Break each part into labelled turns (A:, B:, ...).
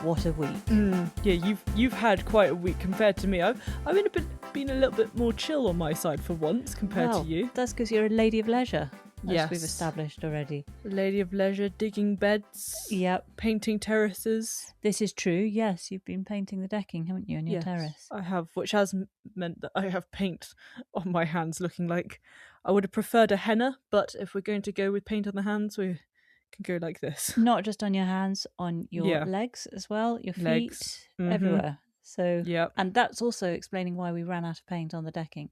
A: what a week.
B: Yeah, you've had quite a week compared to me. I've been a little bit more chill on my side for once compared to you.
A: That's because you're a lady of leisure,
B: yes,
A: as we've established already.
B: Lady of leisure, digging beds.
A: Yep.
B: Painting terraces.
A: This is true. Yes, you've been painting the decking, haven't you, on your terrace?
B: I have, which has meant that I have paint on my hands looking like I would have preferred a henna, but if we're going to go with paint on the hands, we can go like this.
A: Not just on your hands, on your legs as well, your feet, everywhere. So, and that's also explaining why we ran out of paint on the decking.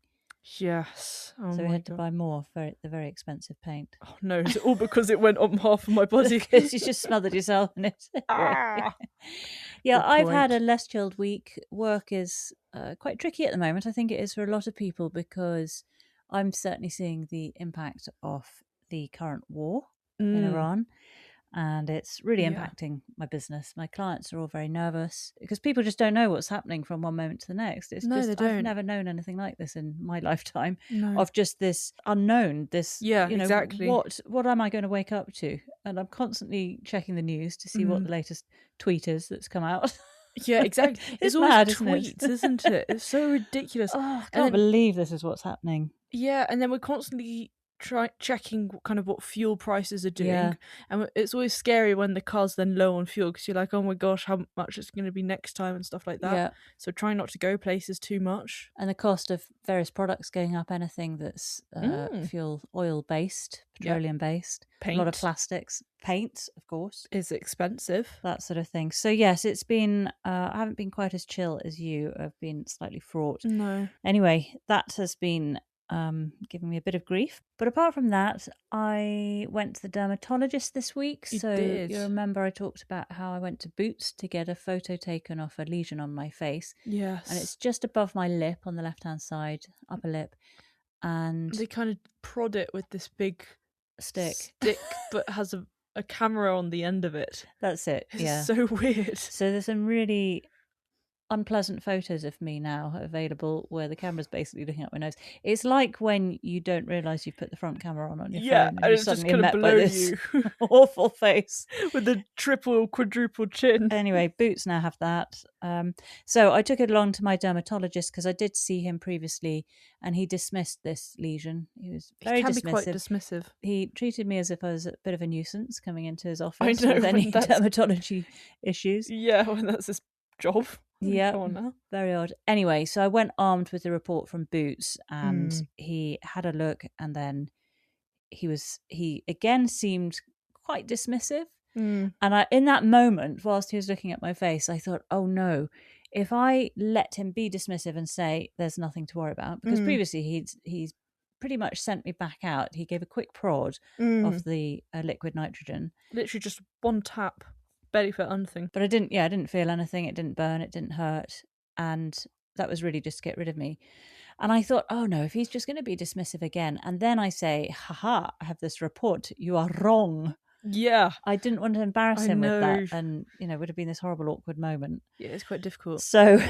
B: Yes.
A: So we had to buy more for the very expensive paint.
B: Oh no, is it all because it went on half of my body?
A: Because you just smothered yourself in it. Yeah, I've had a less chilled week. Work is quite tricky at the moment. I think it is for a lot of people because I'm certainly seeing the impact of the current war in Iran. And it's really impacting my business. My clients are all very nervous because people just don't know what's happening from one moment to the next. It's
B: no,
A: just,
B: they don't.
A: I've never known anything like this in my lifetime of just this unknown, this,
B: exactly.
A: What am I going to wake up to? And I'm constantly checking the news to see what the latest tweet is that's come out.
B: Yeah, exactly.
A: It's
B: always
A: mad,
B: tweets, isn't it? It's so ridiculous.
A: Oh, I can't believe this is what's happening.
B: Yeah, and then we're constantly checking what fuel prices are doing, and it's always scary when the car's then low on fuel because you're like, oh my gosh, how much it's going to be next time and stuff like that. So try not to go places too much.
A: And the cost of various products going up, anything that's fuel oil based, petroleum based,
B: paint.
A: A lot of plastics, paint of course
B: is expensive,
A: that sort of thing. So yes, it's been I haven't been quite as chill as you. I've been slightly fraught.
B: No,
A: anyway, that has been giving me a bit of grief. But apart from that, I went to the dermatologist this week. You remember I talked about how I went to Boots to get a photo taken of a lesion on my face.
B: Yes.
A: And it's just above my lip on the left-hand side, upper lip. And
B: they kind of prod it with this big
A: stick
B: but has a camera on the end of it.
A: That's it.
B: It's so weird.
A: So there's some really unpleasant photos of me now available where the camera's basically looking at my nose. It's like when you don't realise you've put the front camera on your phone and you suddenly are met by this awful face
B: with the triple quadruple chin.
A: Anyway, Boots now have that. So I took it along to my dermatologist because I did see him previously and he dismissed this lesion. He was very dismissive.
B: Be quite dismissive.
A: He treated me as if I was a bit of a nuisance coming into his office with any dermatology issues.
B: Yeah, when that's his job.
A: Yeah, very odd. Anyway, so I went armed with the report from Boots and he had a look and then he again seemed quite dismissive. And in that moment, whilst he was looking at my face, I thought, oh no, if I let him be dismissive and say there's nothing to worry about, because previously he's pretty much sent me back out. He gave a quick prod of the liquid nitrogen.
B: Literally just one tap. Barely felt anything.
A: But I didn't feel anything. It didn't burn. It didn't hurt. And that was really just to get rid of me. And I thought, oh no, if he's just going to be dismissive again. And then I say, haha, I have this report. You are wrong.
B: Yeah.
A: I didn't want to embarrass him with that. And, it would have been this horrible, awkward moment.
B: Yeah, it's quite difficult.
A: So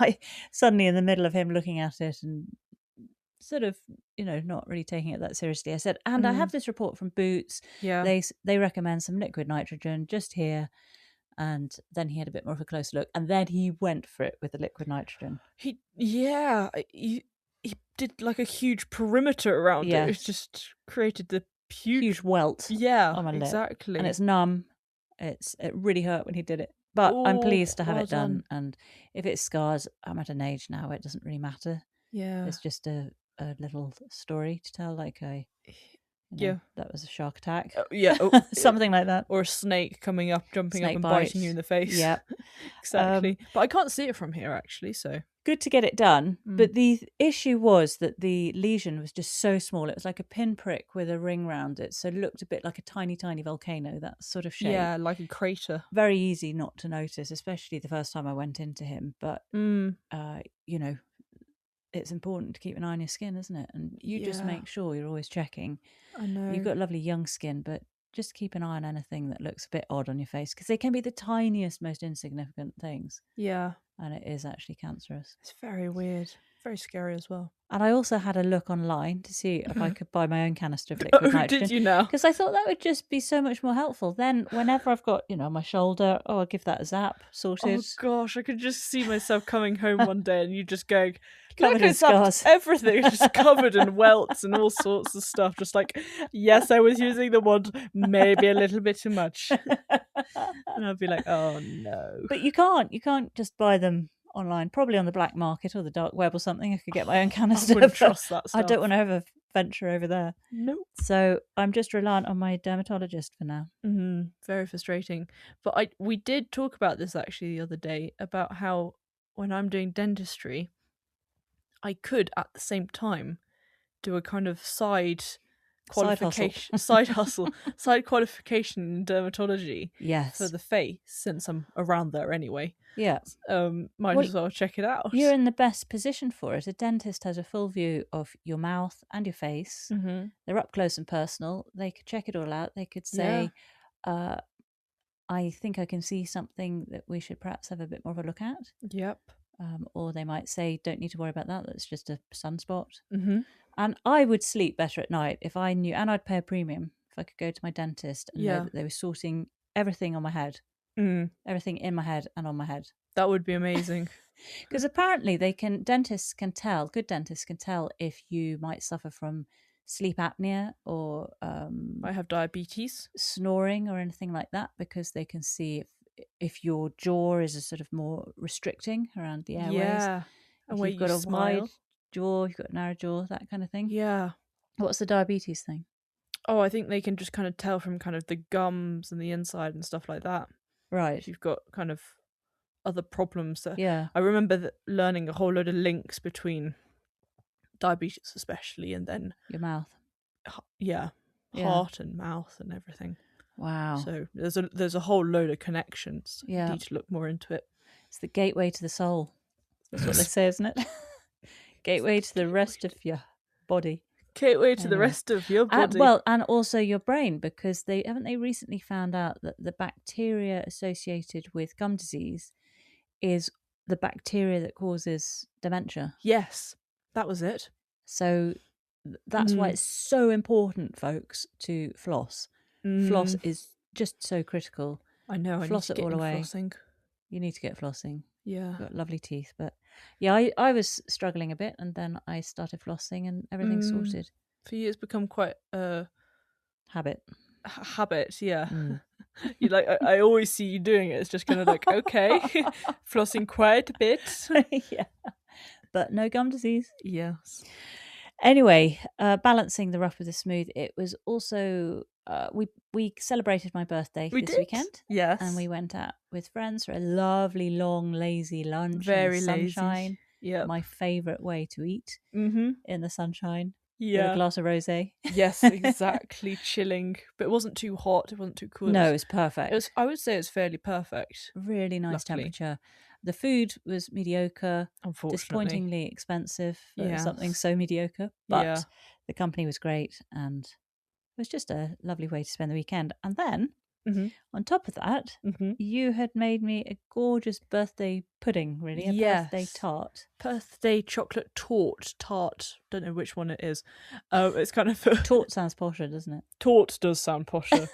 A: I suddenly, in the middle of him looking at it and sort of, not really taking it that seriously, I said, and I have this report from Boots.
B: Yeah.
A: They recommend some liquid nitrogen just here. And then he had a bit more of a close look. And then he went for it with the liquid nitrogen.
B: He did like a huge perimeter around it. It just created the
A: huge welt.
B: Yeah,
A: on my lip.
B: Exactly.
A: And it's numb. It really hurt when he did it. But I'm pleased to have it done. And if it scars, I'm at an age now where it doesn't really matter.
B: Yeah.
A: It's just a little story to tell, like that was a shark attack. Something like that.
B: Or a snake coming up, jumping up and biting you in the face.
A: Yeah.
B: Exactly. But I can't see it from here actually, so.
A: Good to get it done. But the issue was that the lesion was just so small. It was like a pinprick with a ring round it. So it looked a bit like a tiny, tiny volcano, that sort of shape.
B: Yeah, like a crater.
A: Very easy not to notice, especially the first time I went into him. But, it's important to keep an eye on your skin, isn't it? And you just make sure you're always checking.
B: I know.
A: You've got lovely young skin, but just keep an eye on anything that looks a bit odd on your face because they can be the tiniest, most insignificant things.
B: Yeah.
A: and it is actually cancerous.
B: It's very weird. Very scary as well.
A: And I also had a look online to see if I could buy my own canister of liquid nitrogen.
B: Did you now?
A: Because I thought that would just be so much more helpful. Then whenever I've got, my shoulder, I'll give that a zap, sorted.
B: Oh gosh, I could just see myself coming home one day and you just going,
A: covered in scars.
B: Everything just covered in welts and all sorts of stuff. Just like, yes, I was using the wand, maybe a little bit too much. And I'd be like, oh no.
A: But you can't just buy them online, probably on the black market or the dark web or something. I could get my own canister.
B: I wouldn't trust that stuff.
A: I don't want to ever venture over there.
B: Nope.
A: So I'm just reliant on my dermatologist for now.
B: Very frustrating. But we did talk about this actually the other day, about how when I'm doing dentistry, I could at the same time do a kind of side qualification, side qualification in dermatology.
A: Yes.
B: For the face, since I'm around there anyway.
A: Yeah.
B: Might as well check it out.
A: You're in the best position for it. A dentist has a full view of your mouth and your face.
B: Mm-hmm.
A: They're up close and personal. They could check it all out. They could say, I think I can see something that we should perhaps have a bit more of a look at.
B: Yep.
A: Or they might say, don't need to worry about that. That's just a sunspot.
B: Mm-hmm.
A: And I would sleep better at night if I knew, and I'd pay a premium if I could go to my dentist and know that they were sorting everything on my head. Everything in my head and on my head.
B: That would be amazing.
A: Because apparently good dentists can tell if you might suffer from sleep apnea or
B: I have diabetes,
A: snoring or anything like that, because they can see if your jaw is a sort of more restricting around the airways.
B: Yeah.
A: And you've got a wide jaw, you've got a narrow jaw, that kind of thing.
B: Yeah.
A: What's the diabetes thing?
B: Oh, I think they can just kind of tell from kind of the gums and the inside and stuff like that.
A: Right.
B: If you've got kind of other problems.
A: Yeah.
B: I remember learning a whole load of links between diabetes especially and then
A: your mouth.
B: Heart and mouth and everything.
A: Wow.
B: So there's a whole load of connections.
A: Yeah.
B: You need to look more into it.
A: It's the gateway to the soul. That's what they say, isn't it? Gateway to the rest of your body.
B: Gateway to the rest of your body.
A: And also your brain, because they recently found out that the bacteria associated with gum disease is the bacteria that causes dementia.
B: Yes, that was it.
A: So that's why it's so important, folks, to floss. Floss is just so critical.
B: I know.
A: Floss
B: I need to
A: it all away.
B: Flossing.
A: You need to get flossing.
B: Yeah.
A: You've got lovely teeth. But yeah, I was struggling a bit, and then I started flossing and everything's sorted.
B: For you, it's become quite a
A: habit.
B: Habit, yeah. You I always see you doing it. It's just kind of like, okay, flossing quite a bit.
A: Yeah. But no gum disease.
B: Yes.
A: Anyway, balancing the rough with the smooth, it was also we celebrated my birthday this weekend.
B: Yes.
A: And we went out with friends for a lovely, long, lazy lunch.
B: Very
A: in the sunshine.
B: Yeah.
A: My favourite way to eat in the sunshine.
B: Yeah.
A: With a glass of rosé.
B: Yes, exactly. Chilling. But it wasn't too hot, it wasn't too cool.
A: No, it was perfect.
B: I would say it's fairly perfect.
A: Really nice temperature. The food was mediocre.
B: Unfortunately.
A: Disappointingly expensive for something so mediocre. But the company was great, and it was just a lovely way to spend the weekend. And then, on top of that, you had made me a gorgeous birthday pudding, really. A birthday tart.
B: Birthday chocolate tart. Don't know which one it is. It's kind of...
A: Tart sounds posher, doesn't it?
B: Tart does sound posher.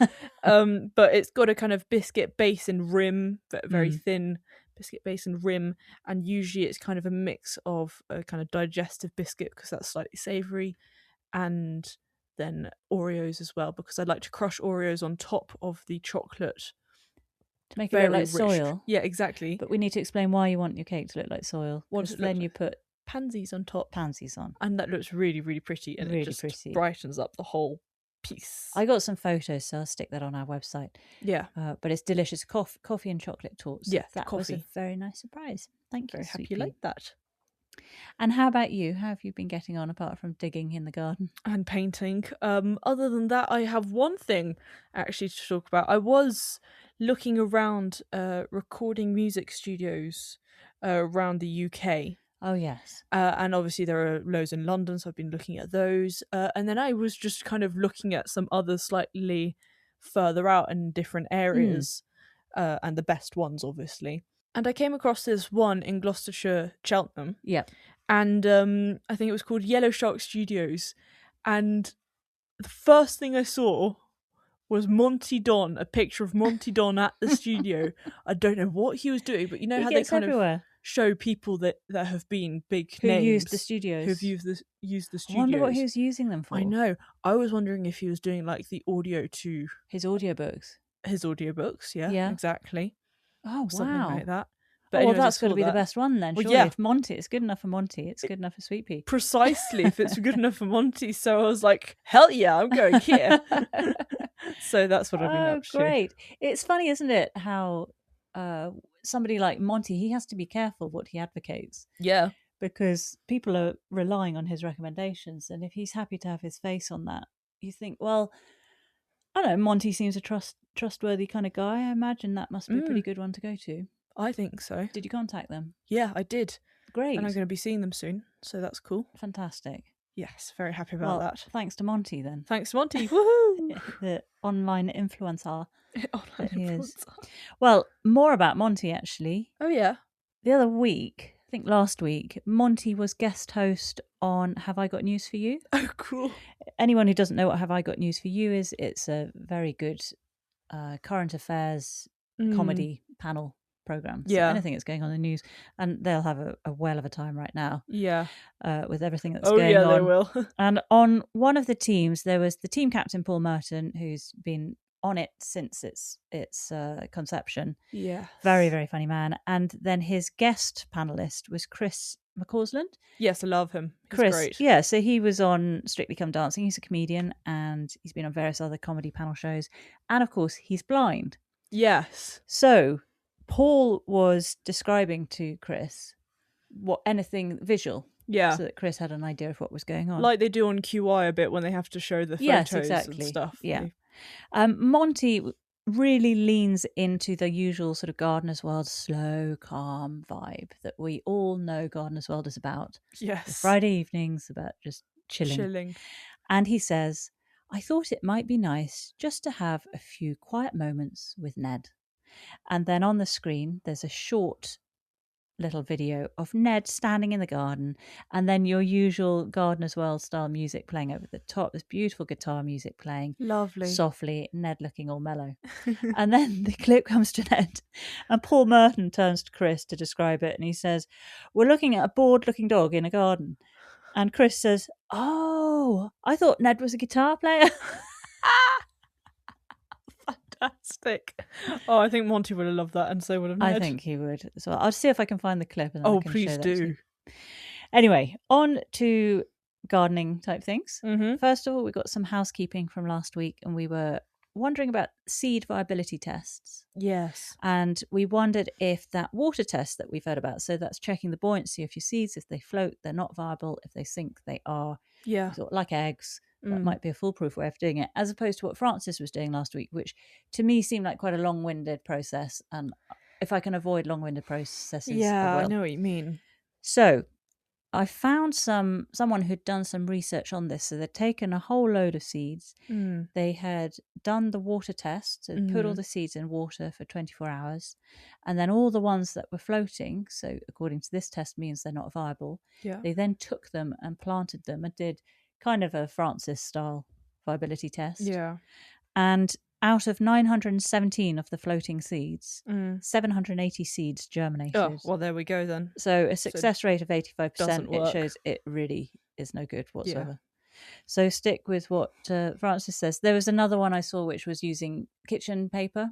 B: But it's got a kind of biscuit base and rim, very thin biscuit base and rim. And usually it's kind of a mix of a kind of digestive biscuit, because that's slightly savoury, and then Oreos as well, because I'd like to crush Oreos on top of the chocolate
A: to make it look like soil.
B: Yeah, exactly.
A: But we need to explain why you want your cake to look like soil. Because then you put
B: pansies on top.
A: Pansies on.
B: And that looks really, really pretty, and it just brightens up the whole piece.
A: I got some photos, so I'll stick that on our website.
B: Yeah.
A: But it's delicious. Coffee and chocolate torts.
B: Yeah,
A: that was a very nice surprise. Thank you.
B: Very happy you like that.
A: And how about you? How have you been getting on apart from digging in the garden?
B: And painting. Other than that, I have one thing actually to talk about. I was looking around recording music studios around the UK.
A: Oh, yes.
B: And obviously there are loads in London, so I've been looking at those. And then I was just kind of looking at some others slightly further out in different areas, and the best ones, obviously. And I came across this one in Gloucestershire, Cheltenham.
A: Yeah.
B: And I think it was called Yellow Shark Studios. And the first thing I saw was Monty Don, a picture of Monty Don at the studio. I don't know what he was doing, but you know
A: He
B: how they
A: gets
B: kind
A: everywhere.
B: of show people that have been big
A: Who
B: names
A: used the studios.
B: who've used the studios.
A: I wonder what he was using them for.
B: I know. I was wondering if he was doing like the audio to
A: his audiobooks.
B: His audiobooks, yeah. Exactly.
A: Oh,
B: something
A: wow.
B: like that.
A: But anyways, that's got to be the best one then, surely.
B: Yeah.
A: If Monty, it's good enough for Monty, it's good enough for Sweet Pea.
B: Precisely, if it's good enough for Monty. So I was like, hell yeah, I'm going here. So that's what I've been up to.
A: Great. It's funny, isn't it, how somebody like Monty, he has to be careful what he advocates.
B: Yeah.
A: Because people are relying on his recommendations. And if he's happy to have his face on that, you think, well, I don't know, Monty seems a trustworthy kind of guy. I imagine that must be a pretty good one to go to.
B: I think so.
A: Did you contact them?
B: Yeah, I did.
A: Great.
B: And I'm going to be seeing them soon, so that's cool.
A: Fantastic.
B: Yes, very happy about that.
A: Thanks to Monty then.
B: Thanks to Monty. Woohoo!
A: The online influencer.
B: Online influencer.
A: Well, more about Monty actually.
B: Oh yeah.
A: The other week, I think last week, Monty was guest host on Have I Got News for You?
B: Oh, cool.
A: Anyone who doesn't know what Have I Got News for You is, it's a very good current affairs comedy panel program. So anything that's going on in the news, and they'll have a whale of a time right now.
B: Yeah.
A: With everything that's going on.
B: Oh yeah, they will.
A: And on one of the teams, there was the team captain, Paul Merton, who's been on it since its conception.
B: Yeah.
A: Very, very funny man. And then his guest panelist was Chris McCausland.
B: Yes, I love him. He's
A: Chris,
B: great.
A: Yeah, so he was on Strictly Come Dancing. He's a comedian and he's been on various other comedy panel shows. And of course, he's blind.
B: Yes.
A: So Paul was describing to Chris anything visual.
B: Yeah.
A: So that Chris had an idea of what was going on.
B: Like they do on QI a bit when they have to show the photos and stuff.
A: Yeah. Monty really leans into the usual sort of Gardener's World slow, calm vibe that we all know Gardener's World is about.
B: Yes.
A: The Friday evenings about just chilling. And he says, I thought it might be nice just to have a few quiet moments with Ned. And then on the screen, there's a short little video of Ned standing in the garden, and then your usual Gardener's World style music playing over the top. This beautiful guitar music playing.
B: Lovely.
A: Softly, Ned looking all mellow. And then the clip comes to Ned, and Paul Merton turns to Chris to describe it, and he says, we're looking at a bored-looking dog in a garden. And Chris says, oh, I thought Ned was a guitar player.
B: Fantastic. Oh, I think Monty would have loved that, and so would have Ned.
A: I think he would as well. I'll see if I can find the clip. And then I can
B: please
A: show that
B: do.
A: to you. Anyway, on to gardening type things.
B: Mm-hmm.
A: First of all, we got some housekeeping from last week, and we were wondering about seed viability tests.
B: Yes.
A: And we wondered if that water test that we've heard about, so that's checking the buoyancy of your seeds, if they float, they're not viable, if they sink, they are.
B: Yeah.
A: Like eggs. That might be a foolproof way of doing it, as opposed to what Frances was doing last week, which to me seemed like quite a long-winded process. And if I can avoid long-winded processes, I will.
B: I know what you mean.
A: So I found someone who'd done some research on this. So they'd taken a whole load of seeds. They had done the water test, so put all the seeds in water for 24 hours. And then all the ones that were floating, so according to this test means they're not viable, they then took them and planted them and did kind of a Frances style viability test.
B: Yeah.
A: And out of 917 of the floating seeds, 780 seeds germinated.
B: Oh, well, there we go then.
A: So a success rate of 85%.
B: It
A: shows it really is no good whatsoever. Yeah. So stick with what Frances says. There was another one I saw which was using kitchen paper,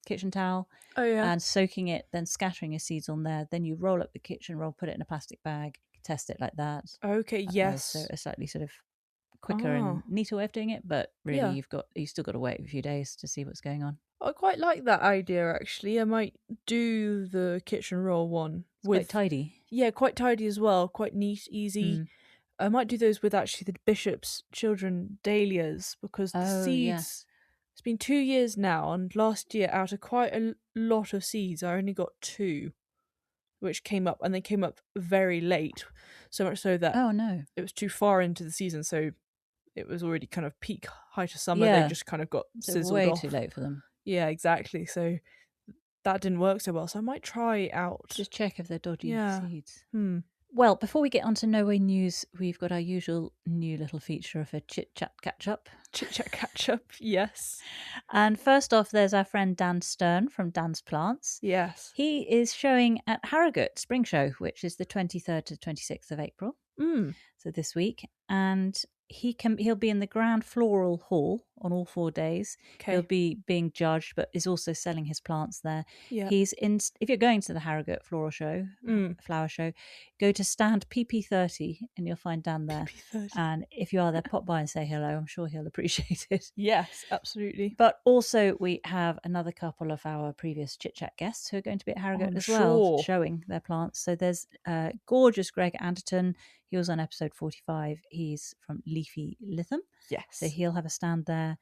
A: kitchen towel, and soaking it, then scattering your seeds on there. Then you roll up the kitchen roll, put it in a plastic bag, test it like that.
B: Okay, yes.
A: So a slightly sort of quicker and neater way of doing it, but really you've still got to wait a few days to see what's going on.
B: I quite like that idea actually. I might do the kitchen roll one.
A: Quite tidy.
B: Yeah, quite tidy as well. Quite neat, easy. I might do those with actually the Bishop's Children dahlias, because the seeds. It's been 2 years now, and last year out of quite a lot of seeds, I only got 2, which came up, and they came up very late, so much so that it was too far into the season, so it was already kind of peak height of summer. They just kind of got sizzled
A: way
B: off.
A: Too late for them.
B: Yeah, exactly. So that didn't work so well, so I might try it out.
A: Just check if they're dodgy seeds.
B: Hmm.
A: Well, before we get on to No Way News, we've got our usual new little feature of a chit-chat catch-up.
B: Chit-chat catch-up, yes.
A: And first off, there's our friend Dan Stern from Dan's Plants.
B: Yes.
A: He is showing at Harrogate Spring Show, which is the 23rd to 26th of April. So this week. And he'll be in the Grand Floral Hall on all 4 days.
B: Okay.
A: He'll be being judged, but is also selling his plants there.
B: Yeah.
A: If you're going to the Harrogate Floral Show, Flower Show, go to stand PP30 and you'll find Dan there.
B: PP30.
A: And if you are there, pop by and say hello. I'm sure he'll appreciate it.
B: Yes, absolutely.
A: But also we have another couple of our previous Chit Chat guests who are going to be at Harrogate well, showing their plants. So there's gorgeous Greg Anderton. He was on episode 45. He's from Leafy Lytham.
B: Yes.
A: So he'll have a stand there.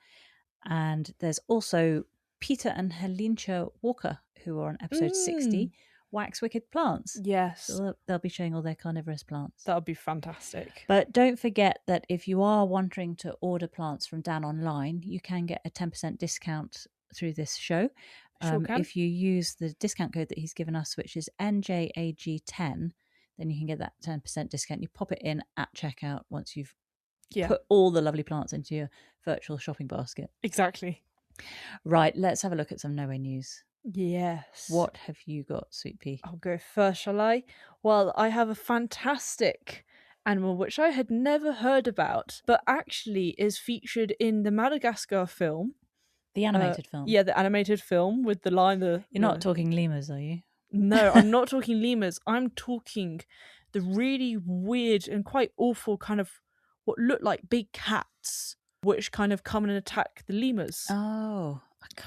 A: And there's also Peter and Helincha Walker, who are on episode 60, Wax Wicked Plants.
B: Yes.
A: So they'll be showing all their carnivorous plants.
B: That would be fantastic.
A: But don't forget that if you are wanting to order plants from Dan online, you can get a 10% discount through this show.
B: Sure can.
A: If you use the discount code that he's given us, which is NJAG10, then you can get that 10% discount. You pop it in at checkout once you've put all the lovely plants into your virtual shopping basket.
B: Exactly.
A: Right, let's have a look at some No Way News.
B: Yes.
A: What have you got, Sweet Pea?
B: I'll go first, shall I? Well, I have a fantastic animal which I had never heard about, but actually is featured in the Madagascar film.
A: The animated film?
B: Yeah, the animated film with the line... You're
A: not talking lemurs, are you?
B: No, I'm not talking lemurs. I'm talking the really weird and quite awful kind of what look like big cats, which kind of come and attack the lemurs.
A: Oh, God.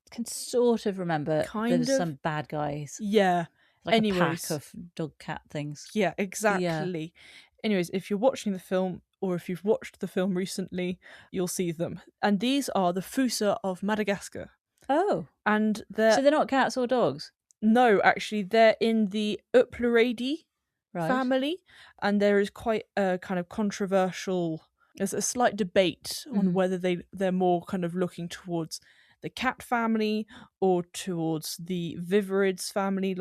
A: I can sort of remember there's some bad guys.
B: Yeah.
A: Like a pack of dog cat things.
B: Yeah, exactly. Yeah. Anyways, if you're watching the film or if you've watched the film recently, you'll see them. And these are the Fossa of Madagascar.
A: Oh.
B: And
A: so they're not cats or dogs?
B: No, actually, they're in the Uplaridae family, and there is quite a kind of controversial... There's a slight debate on whether they're more kind of looking towards the cat family or towards the Viverids family.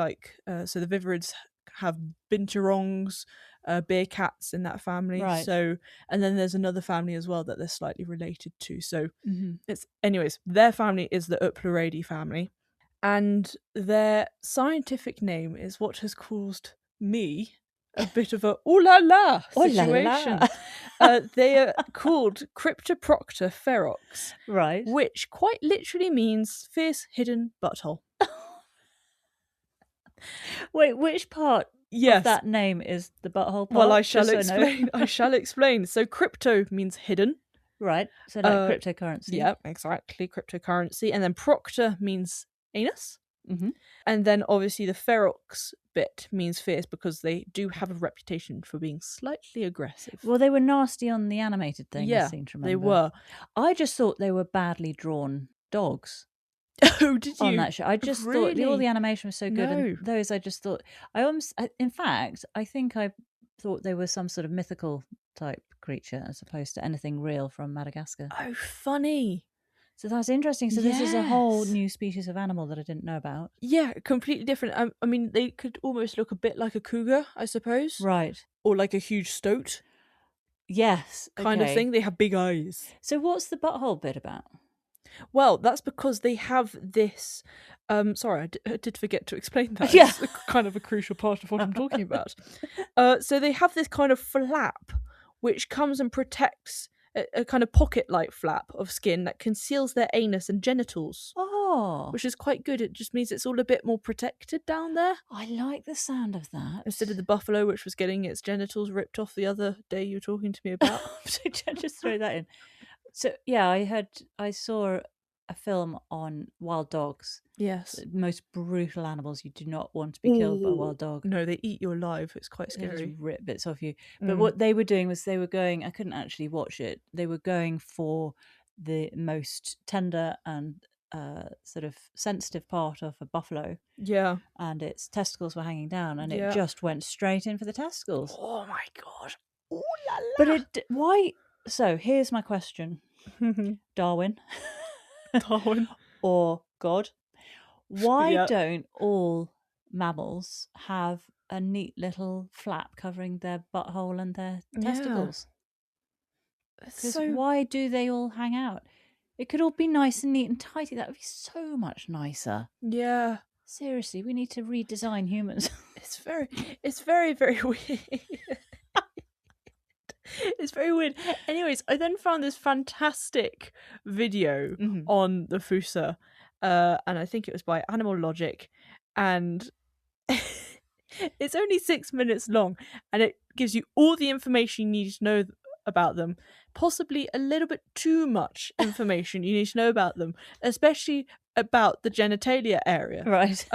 B: So the Viverids have binturongs, bear cats in that family.
A: Right.
B: So, and then there's another family as well that they're slightly related to. So anyways, their family is the Uplaridae family. And their scientific name is what has caused me a bit of a ooh la la situation. They are called Cryptoprocta ferox,
A: right?
B: Which quite literally means fierce hidden butthole.
A: Wait, which part of that name is the butthole part?
B: Well, I shall explain. I shall explain. So crypto means hidden.
A: Right. So like cryptocurrency.
B: Yeah, exactly. Cryptocurrency. And then procta means anus. And then obviously the ferox bit means fierce because they do have a reputation for being slightly aggressive.
A: Well, they were nasty on the animated thing, I seem to remember.
B: They were.
A: I just thought they were badly drawn dogs.
B: Oh, did you?
A: On that show. I just thought all the animation was so good. No. And those I just thought... in fact, I think I thought they were some sort of mythical type creature as opposed to anything real from Madagascar.
B: Oh, funny.
A: So that's interesting. So this is a whole new species of animal that I didn't know about.
B: Yeah, completely different. I mean, they could almost look a bit like a cougar, I suppose.
A: Right.
B: Or like a huge stoat.
A: Yes.
B: Kind of thing. They have big eyes.
A: So what's the butthole bit about?
B: Well, that's because they have this... sorry, I did forget to explain that.
A: Yeah.
B: It's kind of a crucial part of what I'm talking about. So they have this kind of flap which comes and protects... A kind of pocket-like flap of skin that conceals their anus and genitals.
A: Oh.
B: Which is quite good. It just means it's all a bit more protected down there.
A: I like the sound of that.
B: Instead of the buffalo, which was getting its genitals ripped off the other day you were talking to me about.
A: Just throw that in. So, yeah, I saw a film on wild dogs.
B: Yes.
A: The most brutal animals. You do not want to be killed by a wild dog.
B: No, they eat you alive. It's quite scary.
A: They just rip bits off you. But what they were doing was they were going... I couldn't actually watch it. They were going for the most tender and sort of sensitive part of a buffalo.
B: Yeah.
A: And its testicles were hanging down and it just went straight in for the testicles.
B: Oh, my God. Ooh la la.
A: But why... So, here's my question. Darwin.
B: Darwin.
A: Or God. Why don't all mammals have a neat little flap covering their butthole and their testicles? Because why do they all hang out? It could all be nice and neat and tidy. That would be so much nicer.
B: Yeah.
A: Seriously, we need to redesign humans.
B: It's very, very weird. It's very weird. Anyways, I then found this fantastic video on the Fossa, and I think it was by Animal Logic, and it's only 6 minutes long, and it gives you all the information you need to know about them, possibly a little bit too much information you need to know about them, especially about the genitalia area.
A: Right.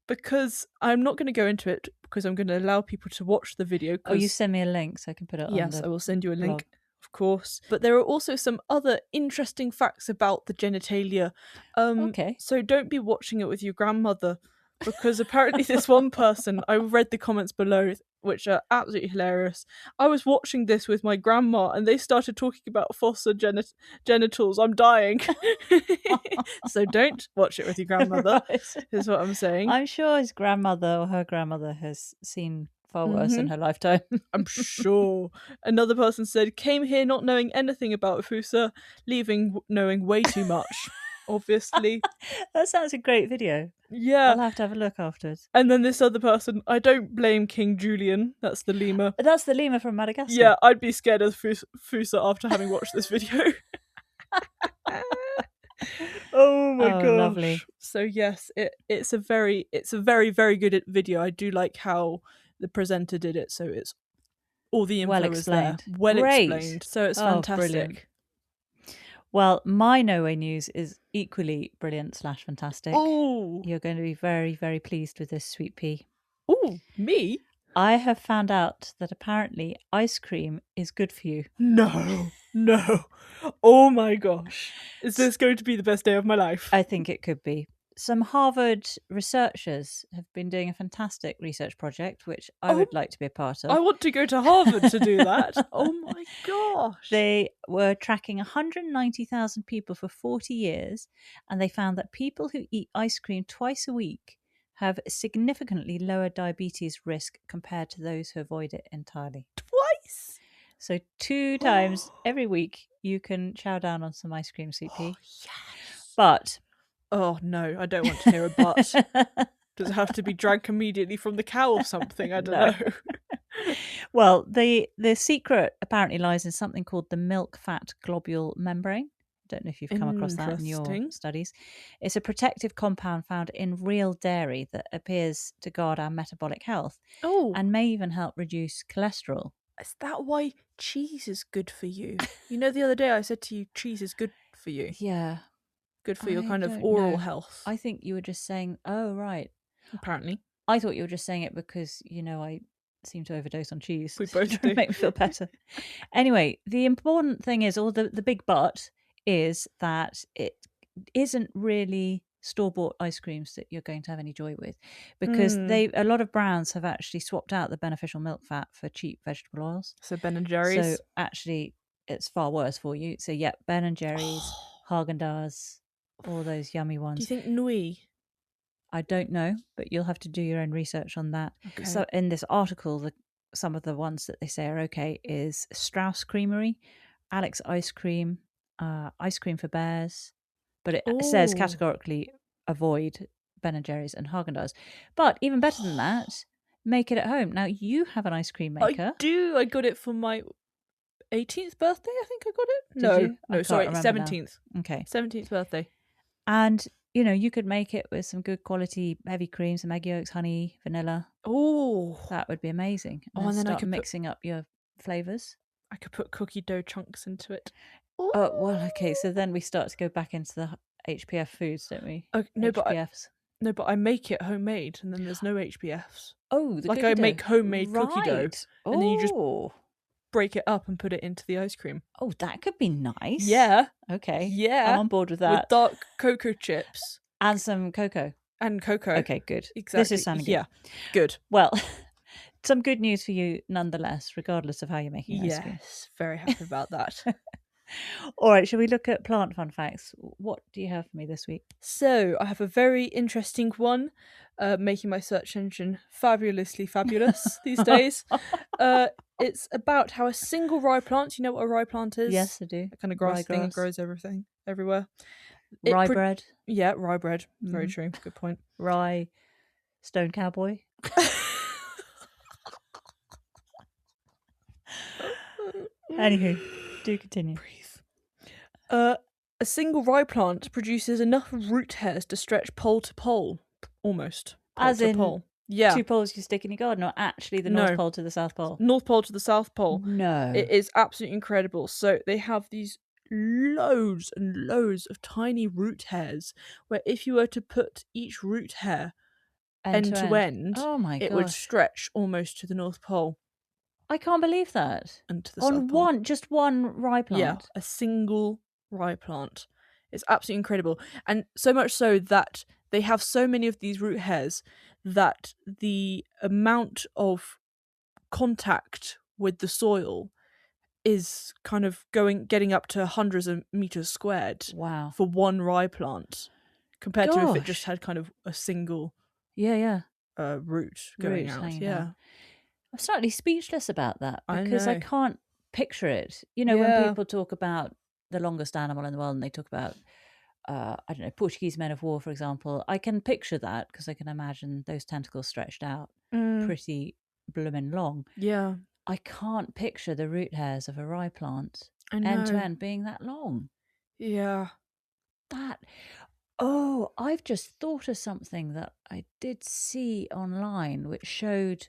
B: Because I'm not going to go into it because I'm going to allow people to watch the video.
A: Oh, you send me a link so I can put it on.
B: Yes, I will send you a link, of course. But there are also some other interesting facts about the genitalia.
A: Okay.
B: So don't be watching it with your grandmother, because apparently this one person, I read the comments below, which are absolutely hilarious. I was watching this with my grandma and they started talking about fossa genitals. I'm dying. So don't watch it with your grandmother, is what I'm saying.
A: I'm sure his grandmother or her grandmother has seen far worse in her lifetime.
B: I'm sure. Another person said, came here not knowing anything about Fossa, leaving knowing way too much. Obviously.
A: That sounds a great video.
B: Yeah.
A: I'll have to have a look afterwards.
B: And then this other person, I don't blame King Julian. That's the lemur.
A: That's the lemur from Madagascar.
B: Yeah, I'd be scared of Fossa after having watched this video. Oh my gosh.
A: Lovely.
B: So yes, it's a very, very good video. I do like how the presenter did it, so it's all the info is there. Well explained. So it's fantastic.
A: Brilliant. Well, my No Way news is equally brilliant / fantastic.
B: Oh,
A: you're going to be very, very pleased with this, Sweet Pea.
B: Oh, me?
A: I have found out that apparently ice cream is good for you.
B: No. Oh my gosh. Is this going to be the best day of my life?
A: I think it could be. Some Harvard researchers have been doing a fantastic research project, which I would like to be a part of.
B: I want to go to Harvard to do that. Oh my gosh.
A: They were tracking 190,000 people for 40 years, and they found that people who eat ice cream twice a week have significantly lower diabetes risk compared to those who avoid it entirely.
B: Twice?
A: So 2 times every week you can chow down on some ice cream, Sweet Pea.
B: Yes.
A: But...
B: oh no, I don't want to hear a but. Does it have to be drank immediately from the cow or something? I don't know.
A: Well, the secret apparently lies in something called the milk fat globule membrane. I don't know if you've come across that in your studies. It's a protective compound found in real dairy that appears to guard our metabolic health and may even help reduce cholesterol.
B: Is that why cheese is good for you? You know, the other day I said to you, cheese is good for you.
A: Yeah.
B: Good for your kind of oral health.
A: I think you were just saying, oh, right.
B: Apparently.
A: I thought you were just saying it because, you know, I seem to overdose on cheese.
B: We both do.
A: Make me feel better. Anyway, the important thing is, or the big but, is that it isn't really store-bought ice creams that you're going to have any joy with, because a lot of brands have actually swapped out the beneficial milk fat for cheap vegetable oils.
B: So Ben & Jerry's.
A: So actually, it's far worse for you. So yeah, Ben & Jerry's, Haagen-Dazs, all those yummy ones.
B: Do you think Nui?
A: I don't know, but you'll have to do your own research on that.
B: Okay.
A: So in this article, some of the ones that they say are okay is Strauss Creamery, Alex Ice Cream, Ice Cream for Bears, but it says categorically avoid Ben & Jerry's and Haagen-Dazs. But even better than that, make it at home. Now, you have an ice cream maker.
B: I do. I got it for my 18th birthday, I think I got it. No, sorry, 17th.
A: Now. Okay.
B: 17th birthday.
A: And, you know, you could make it with some good quality heavy cream, some egg yolks, honey, vanilla.
B: Oh,
A: that would be amazing. And then I could mixing up your flavours.
B: I could put cookie dough chunks into it.
A: Oh, well, okay. So then we start to go back into the HPF foods, don't we?
B: No, but I make it homemade, and then there's no HPFs.
A: Oh,
B: like I make homemade cookie dough, and then you just
A: Oh.
B: break it up and put it into the ice cream.
A: Oh, that could be nice.
B: Yeah.
A: Okay.
B: Yeah.
A: I'm on board with that.
B: With dark cocoa chips.
A: And some cocoa.
B: And cocoa.
A: Okay, good.
B: Exactly.
A: This is sounding good.
B: Yeah. Good.
A: Well, some good news for you nonetheless, regardless of how you're making ice cream.
B: Yes. Very happy about that.
A: All right, shall we look at plant fun facts? What do you have for me this week?
B: So I have a very interesting one, making my search engine fabulously fabulous these days. It's about how a single rye plant, you know what a rye plant is?
A: Yes, I do.
B: A kind of grassy thing that grows everywhere.
A: Rye bread.
B: Yeah, rye bread. Very true. Good point.
A: Rye stone cowboy. Anywho, do continue.
B: Breathe. A single rye plant produces enough root hairs to stretch pole to pole, almost. Pole
A: As
B: to
A: in
B: pole. Yeah.
A: 2 poles you stick in your garden, or actually the North Pole to the South Pole?
B: North Pole to the South Pole.
A: No.
B: It is absolutely incredible. So they have these loads and loads of tiny root hairs where if you were to put each root hair end to end,
A: oh my gosh,
B: it would stretch almost to the North Pole.
A: I can't believe that.
B: And to the South Pole.
A: Just one rye plant?
B: Yeah, a single rye plant. It's absolutely incredible. And so much so that they have so many of these root hairs that the amount of contact with the soil is kind of getting up to hundreds of meters squared.
A: Wow.
B: For one rye plant, compared to if it just had kind of a single root going out. Yeah.
A: Down. I'm slightly speechless about that because I can't picture it. You know, when people talk about the longest animal in the world and they talk about I don't know, Portuguese men of war, for example, I can picture that because I can imagine those tentacles stretched out pretty bloomin' long.
B: Yeah.
A: I can't picture the root hairs of a rye plant end to end being that long.
B: Yeah.
A: I've just thought of something that I did see online which showed,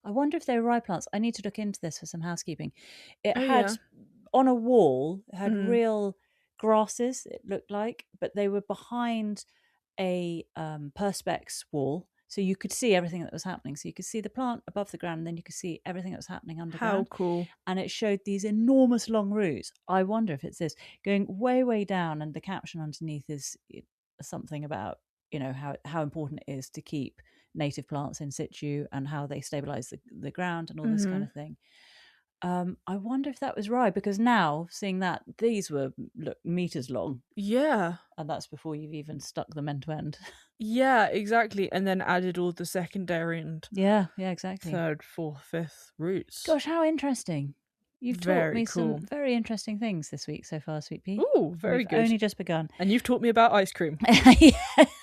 A: I wonder if they were rye plants. I need to look into this for some housekeeping. It had on a wall, it had real grasses, it looked like, but they were behind a perspex wall, so you could see everything that was happening. So you could see the plant above the ground, and then you could see everything that was happening underground.
B: How cool.
A: And it showed these enormous long roots. I wonder if it's this going way down, and the caption underneath is something about, you know, how important it is to keep native plants in situ and how they stabilize the ground and all this kind of thing. I wonder if that was rye, because now seeing that these were meters long.
B: Yeah.
A: And that's before you've even stuck them end to end.
B: Yeah, exactly. And then added all the secondary and
A: exactly.
B: third, fourth, fifth roots.
A: Gosh, how interesting. You've taught me some very interesting things this week so far, Sweet Pea.
B: Oh, very good.
A: Only just begun.
B: And you've taught me about ice cream.
A: Yeah.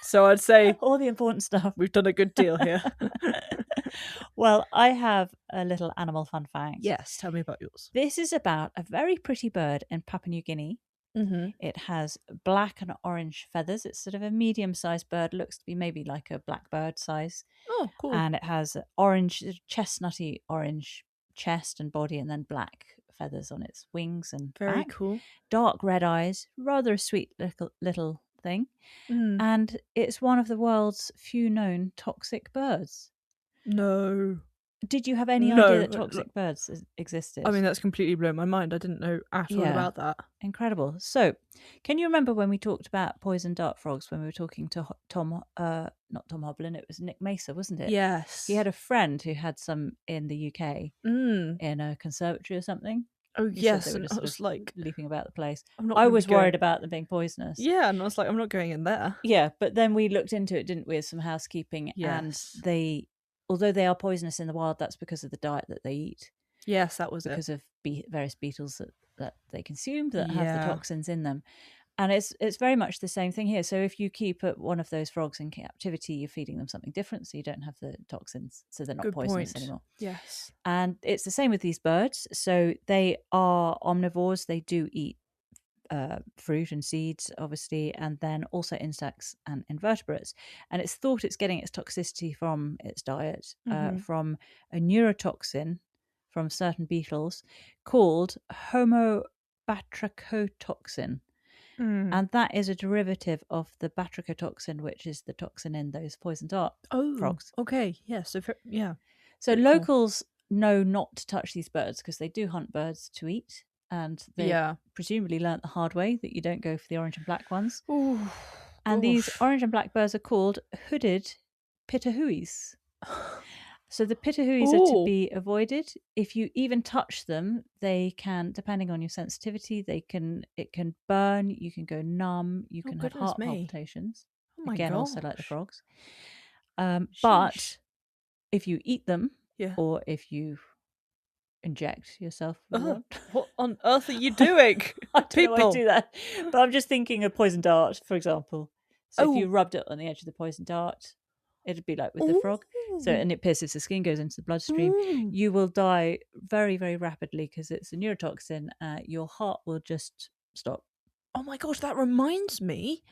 B: So I'd say
A: all the important stuff.
B: We've done a good deal here.
A: Well, I have a little animal fun fact.
B: Yes, tell me about yours.
A: This is about a very pretty bird in Papua New Guinea. It has black and orange feathers. It's sort of a medium-sized bird, looks to be maybe like a blackbird size.
B: Oh, cool.
A: And it has orange, chestnutty orange chest and body, and then black feathers on its wings and
B: very
A: back.
B: Cool.
A: Dark red eyes, rather a sweet little thing. And it's one of the world's few known toxic birds.
B: No.
A: Did you have any idea that toxic birds existed?
B: I mean, that's completely blown my mind. I didn't know at all about that.
A: Incredible. So, can you remember when we talked about poison dart frogs when we were talking to not Tom Hoblin, it was Nick Mesa, wasn't it?
B: Yes.
A: He had a friend who had some in the UK in a conservatory or something.
B: Oh, yes.
A: And I was like leaping about the place.
B: I
A: was worried about them being poisonous.
B: Yeah, and I was like, I'm not going in there.
A: Yeah, but then we looked into it, didn't we, with some housekeeping, and although they are poisonous in the wild, that's because of the diet that they eat.
B: Yes, that was
A: because of various beetles that they consume that have the toxins in them. And it's very much the same thing here. So if you keep one of those frogs in captivity, you're feeding them something different, so you don't have the toxins, so they're not poisonous anymore.
B: Yes.
A: And it's the same with these birds. So they are omnivores. They do eat fruit and seeds, obviously, and then also insects and invertebrates. And it's thought it's getting its toxicity from its diet, from a neurotoxin from certain beetles called homobatrachotoxin. And that is a derivative of the batrachotoxin, which is the toxin in those poison dart frogs.
B: Okay, yeah. So
A: So locals know not to touch these birds because they do hunt birds to eat. And they presumably learnt the hard way that you don't go for the orange and black ones.
B: Ooh.
A: And these orange and black birds are called hooded pitahuis. So the pitahuis are to be avoided. If you even touch them, they can, depending on your sensitivity, it can burn. You can go numb. You can have heart palpitations.
B: Oh my
A: Again,
B: gosh.
A: also like the frogs. But if you eat them, or if you inject yourself with one,
B: what on earth are you doing?
A: I don't know why I do that, but I'm just thinking of poison dart, for example. So if you rubbed it on the edge of the poison dart, it'd be like with the frog. So, and it pierces the skin, goes into the bloodstream. You will die very, very rapidly because it's a neurotoxin. Your heart will just stop.
B: Oh my gosh, that reminds me.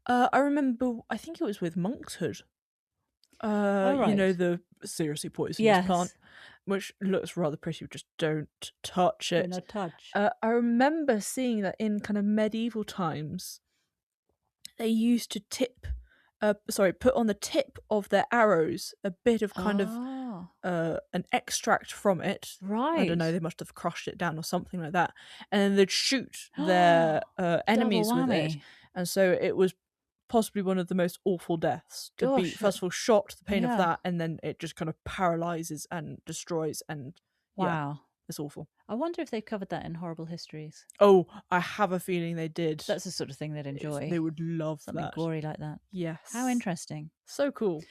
B: I remember, I think it was with monkshood. You know, the seriously poisonous plant, which looks rather pretty. Just don't touch it.
A: Do not touch.
B: I remember seeing that in kind of medieval times, they used to put on the tip of their arrows a bit of kind of an extract from it.
A: Right.
B: I don't know, they must have crushed it down or something like that. And then they'd shoot their enemies with it. And so it was possibly one of the most awful deaths to be, first of all, shot, the pain of that, and then it just kind of paralyzes and destroys. And it's awful.
A: I wonder if they've covered that in Horrible Histories.
B: Oh, I have a feeling they did.
A: That's the sort of thing they'd enjoy.
B: They would love
A: something gory like that.
B: Yes.
A: How interesting.
B: So cool.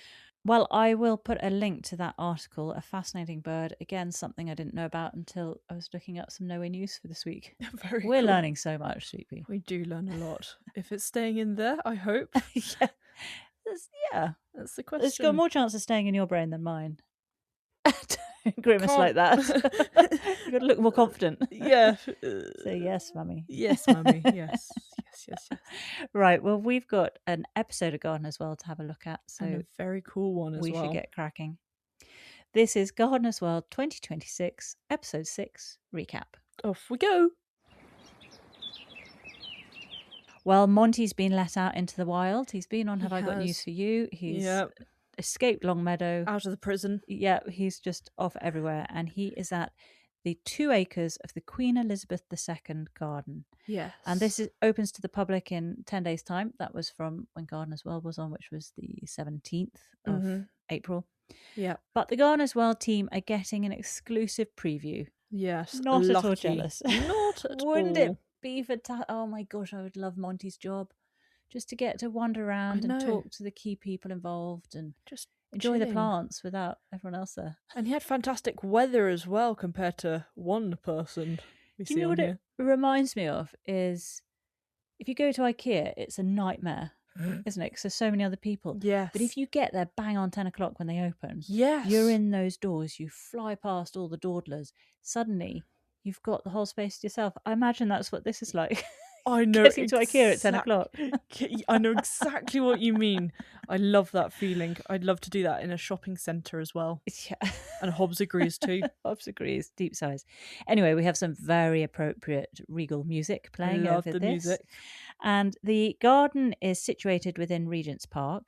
A: Well, I will put a link to that article, a fascinating bird. Again, something I didn't know about until I was looking up some nowhere news for this week. We're learning so much, Sweet Pea.
B: We do learn a lot. If it's staying in there, I hope. That's the question.
A: It's got more chance of staying in your brain than mine. Grimace like that. You've got to look more confident.
B: Yeah.
A: Say yes, mummy.
B: Yes, mummy. Yes. Yes.
A: Right. Well, we've got an episode of Garden as well to have a look at. So
B: and a very cool one as well.
A: We should get cracking. This is Gardener's World 2026, episode 6 recap.
B: Off we go.
A: Well, Monty's been let out into the wild. He's been on Have I Got News for You? He's escaped Longmeadow.
B: Out of the prison.
A: Yeah, he's just off everywhere. And he is at the 2 acres of the Queen Elizabeth II garden.
B: Yes.
A: And this opens to the public in 10 days' time. That was from when Gardener's World was on, which was the 17th of April.
B: Yeah.
A: But the Gardener's World team are getting an exclusive preview.
B: Yes.
A: Not at all jealous.
B: Not at all.
A: Wouldn't it be fantastic? Oh my gosh, I would love Monty's job. Just to get to wander around and talk to the key people involved and
B: just
A: enjoy the plants without everyone else there.
B: And he had fantastic weather as well compared to one person we see on here. You know what it
A: reminds me of is if you go to IKEA, it's a nightmare, isn't it? Because there's so many other people.
B: Yes.
A: But if you get there bang on 10 o'clock when they open,
B: yes,
A: you're in those doors, you fly past all the dawdlers, suddenly you've got the whole space to yourself. I imagine that's what this is like.
B: I know.
A: Getting to IKEA at 10 o'clock.
B: I know exactly what you mean. I love that feeling. I'd love to do that in a shopping centre as well.
A: Yeah.
B: And Hobbs agrees too.
A: Hobbs agrees. Deep sighs. Anyway, we have some very appropriate regal music playing over this. Music. And the garden is situated within Regent's Park.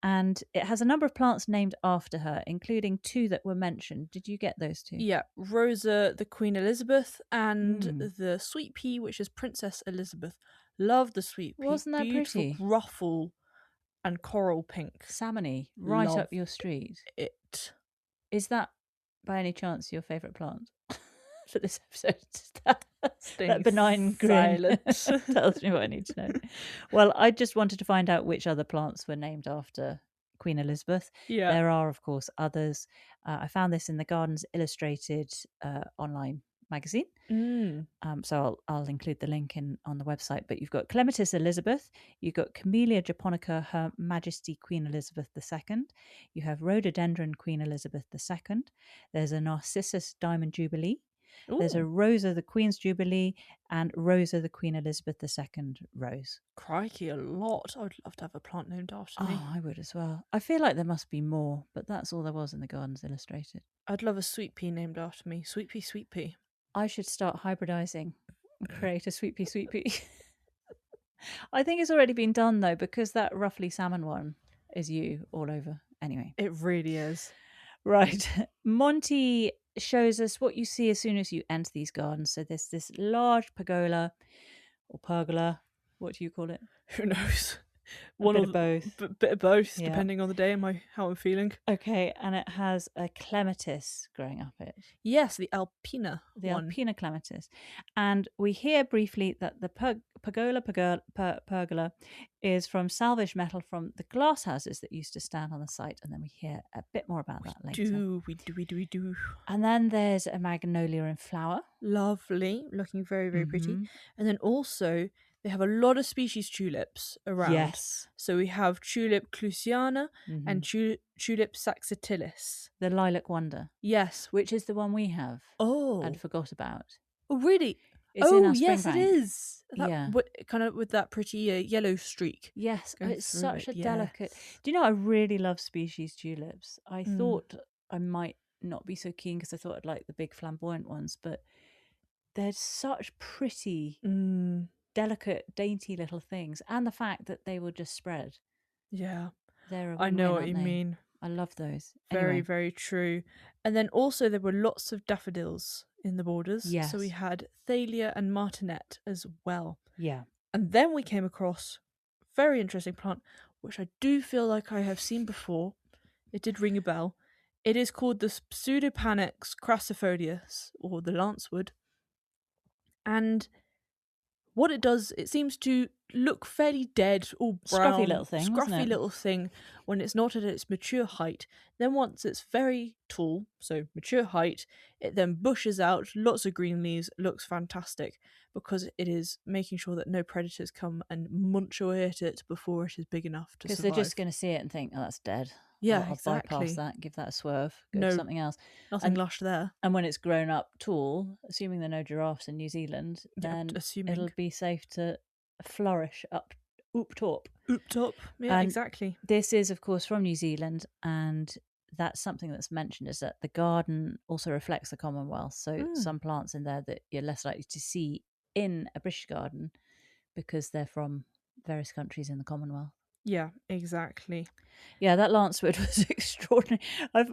A: And it has a number of plants named after her, including 2 that were mentioned. Did you get those 2?
B: Yeah, Rosa, the Queen Elizabeth, and the Sweet Pea, which is Princess Elizabeth. Love the Sweet Pea.
A: Wasn't that
B: beautiful
A: pretty?
B: Ruffle and coral pink.
A: Salmony, right up your street.
B: It.
A: Is that, by any chance, your favourite plant for this episode? That benign grin tells me what I need to know. Well, I just wanted to find out which other plants were named after Queen Elizabeth.
B: Yeah.
A: There are, of course, others. I found this in the Gardens Illustrated online magazine. So I'll include the link on the website. But you've got Clematis Elizabeth, you've got Camellia japonica, Her Majesty Queen Elizabeth II. You have Rhododendron Queen Elizabeth II. There's a Narcissus Diamond Jubilee. Ooh. There's a Rosa the Queen's Jubilee and Rosa the Queen Elizabeth II rose.
B: Crikey, a lot. I would love to have a plant named after me.
A: Oh, I would as well. I feel like there must be more, but that's all there was in the Gardens Illustrated.
B: I'd love a Sweet Pea named after me. Sweet Pea, Sweet Pea.
A: I should start hybridising and create a Sweet Pea, Sweet Pea. I think it's already been done, though, because that roughly salmon one is you all over. Anyway.
B: It really is.
A: Right. Monty shows us what you see as soon as you enter these gardens. So there's this large pergola or pergola. What do you call it?
B: Who knows?
A: A bit of both.
B: Bit of both, depending on the day and how I'm feeling.
A: Okay, and it has a clematis growing up it.
B: Yes, the Alpina
A: The
B: one.
A: Alpina clematis. And we hear briefly that the pergola is from salvaged metal from the glass houses that used to stand on the site. And then we hear a bit more about that later.
B: We do.
A: And then there's a magnolia in flower.
B: Lovely, looking very, very pretty. And then also they have a lot of species tulips around.
A: Yes.
B: So we have tulip clusiana and tulip saxatilis.
A: The lilac wonder.
B: Yes.
A: Which is the one we have.
B: Oh.
A: And forgot about.
B: Oh, really?
A: It's in our spring
B: yes,
A: bank.
B: it is.
A: Yeah.
B: Kind of with that pretty yellow streak.
A: Yes, it's such a delicate... Do you know, I really love species tulips. I thought I might not be so keen because I thought I'd like the big flamboyant ones, but they're such pretty, delicate, dainty little things. And the fact that they will just spread.
B: Yeah.
A: They're a
B: I know what you mean.
A: I love those.
B: Very,
A: Anyway.
B: very true. And then also there were lots of daffodils in the borders.
A: Yes.
B: So we had Thalia and Martinet as well.
A: Yeah.
B: And then we came across a very interesting plant, which I do feel like I have seen before. It did ring a bell. It is called the Pseudopanax crassifolius, or the lancewood. And what it does, it seems to look fairly dead, all brown,
A: scruffy
B: little thing when it's not at its mature height. Then once it's very tall, so mature height, it then bushes out, lots of green leaves, looks fantastic because it is making sure that no predators come and munch away at it before it is big enough to survive.
A: Because they're just going to see it and think, oh, that's dead.
B: Yeah,
A: I'll
B: exactly.
A: bypass that, give that a swerve, go to something else.
B: Nothing lush there.
A: And when it's grown up tall, assuming there are no giraffes in New Zealand, then it'll be safe to flourish up top.
B: Yeah, and exactly.
A: This is, of course, from New Zealand, and that's something that's mentioned, is that the garden also reflects the Commonwealth. So some plants in there that you're less likely to see in a British garden because they're from various countries in the Commonwealth.
B: Yeah, exactly.
A: Yeah, that lancewood was extraordinary.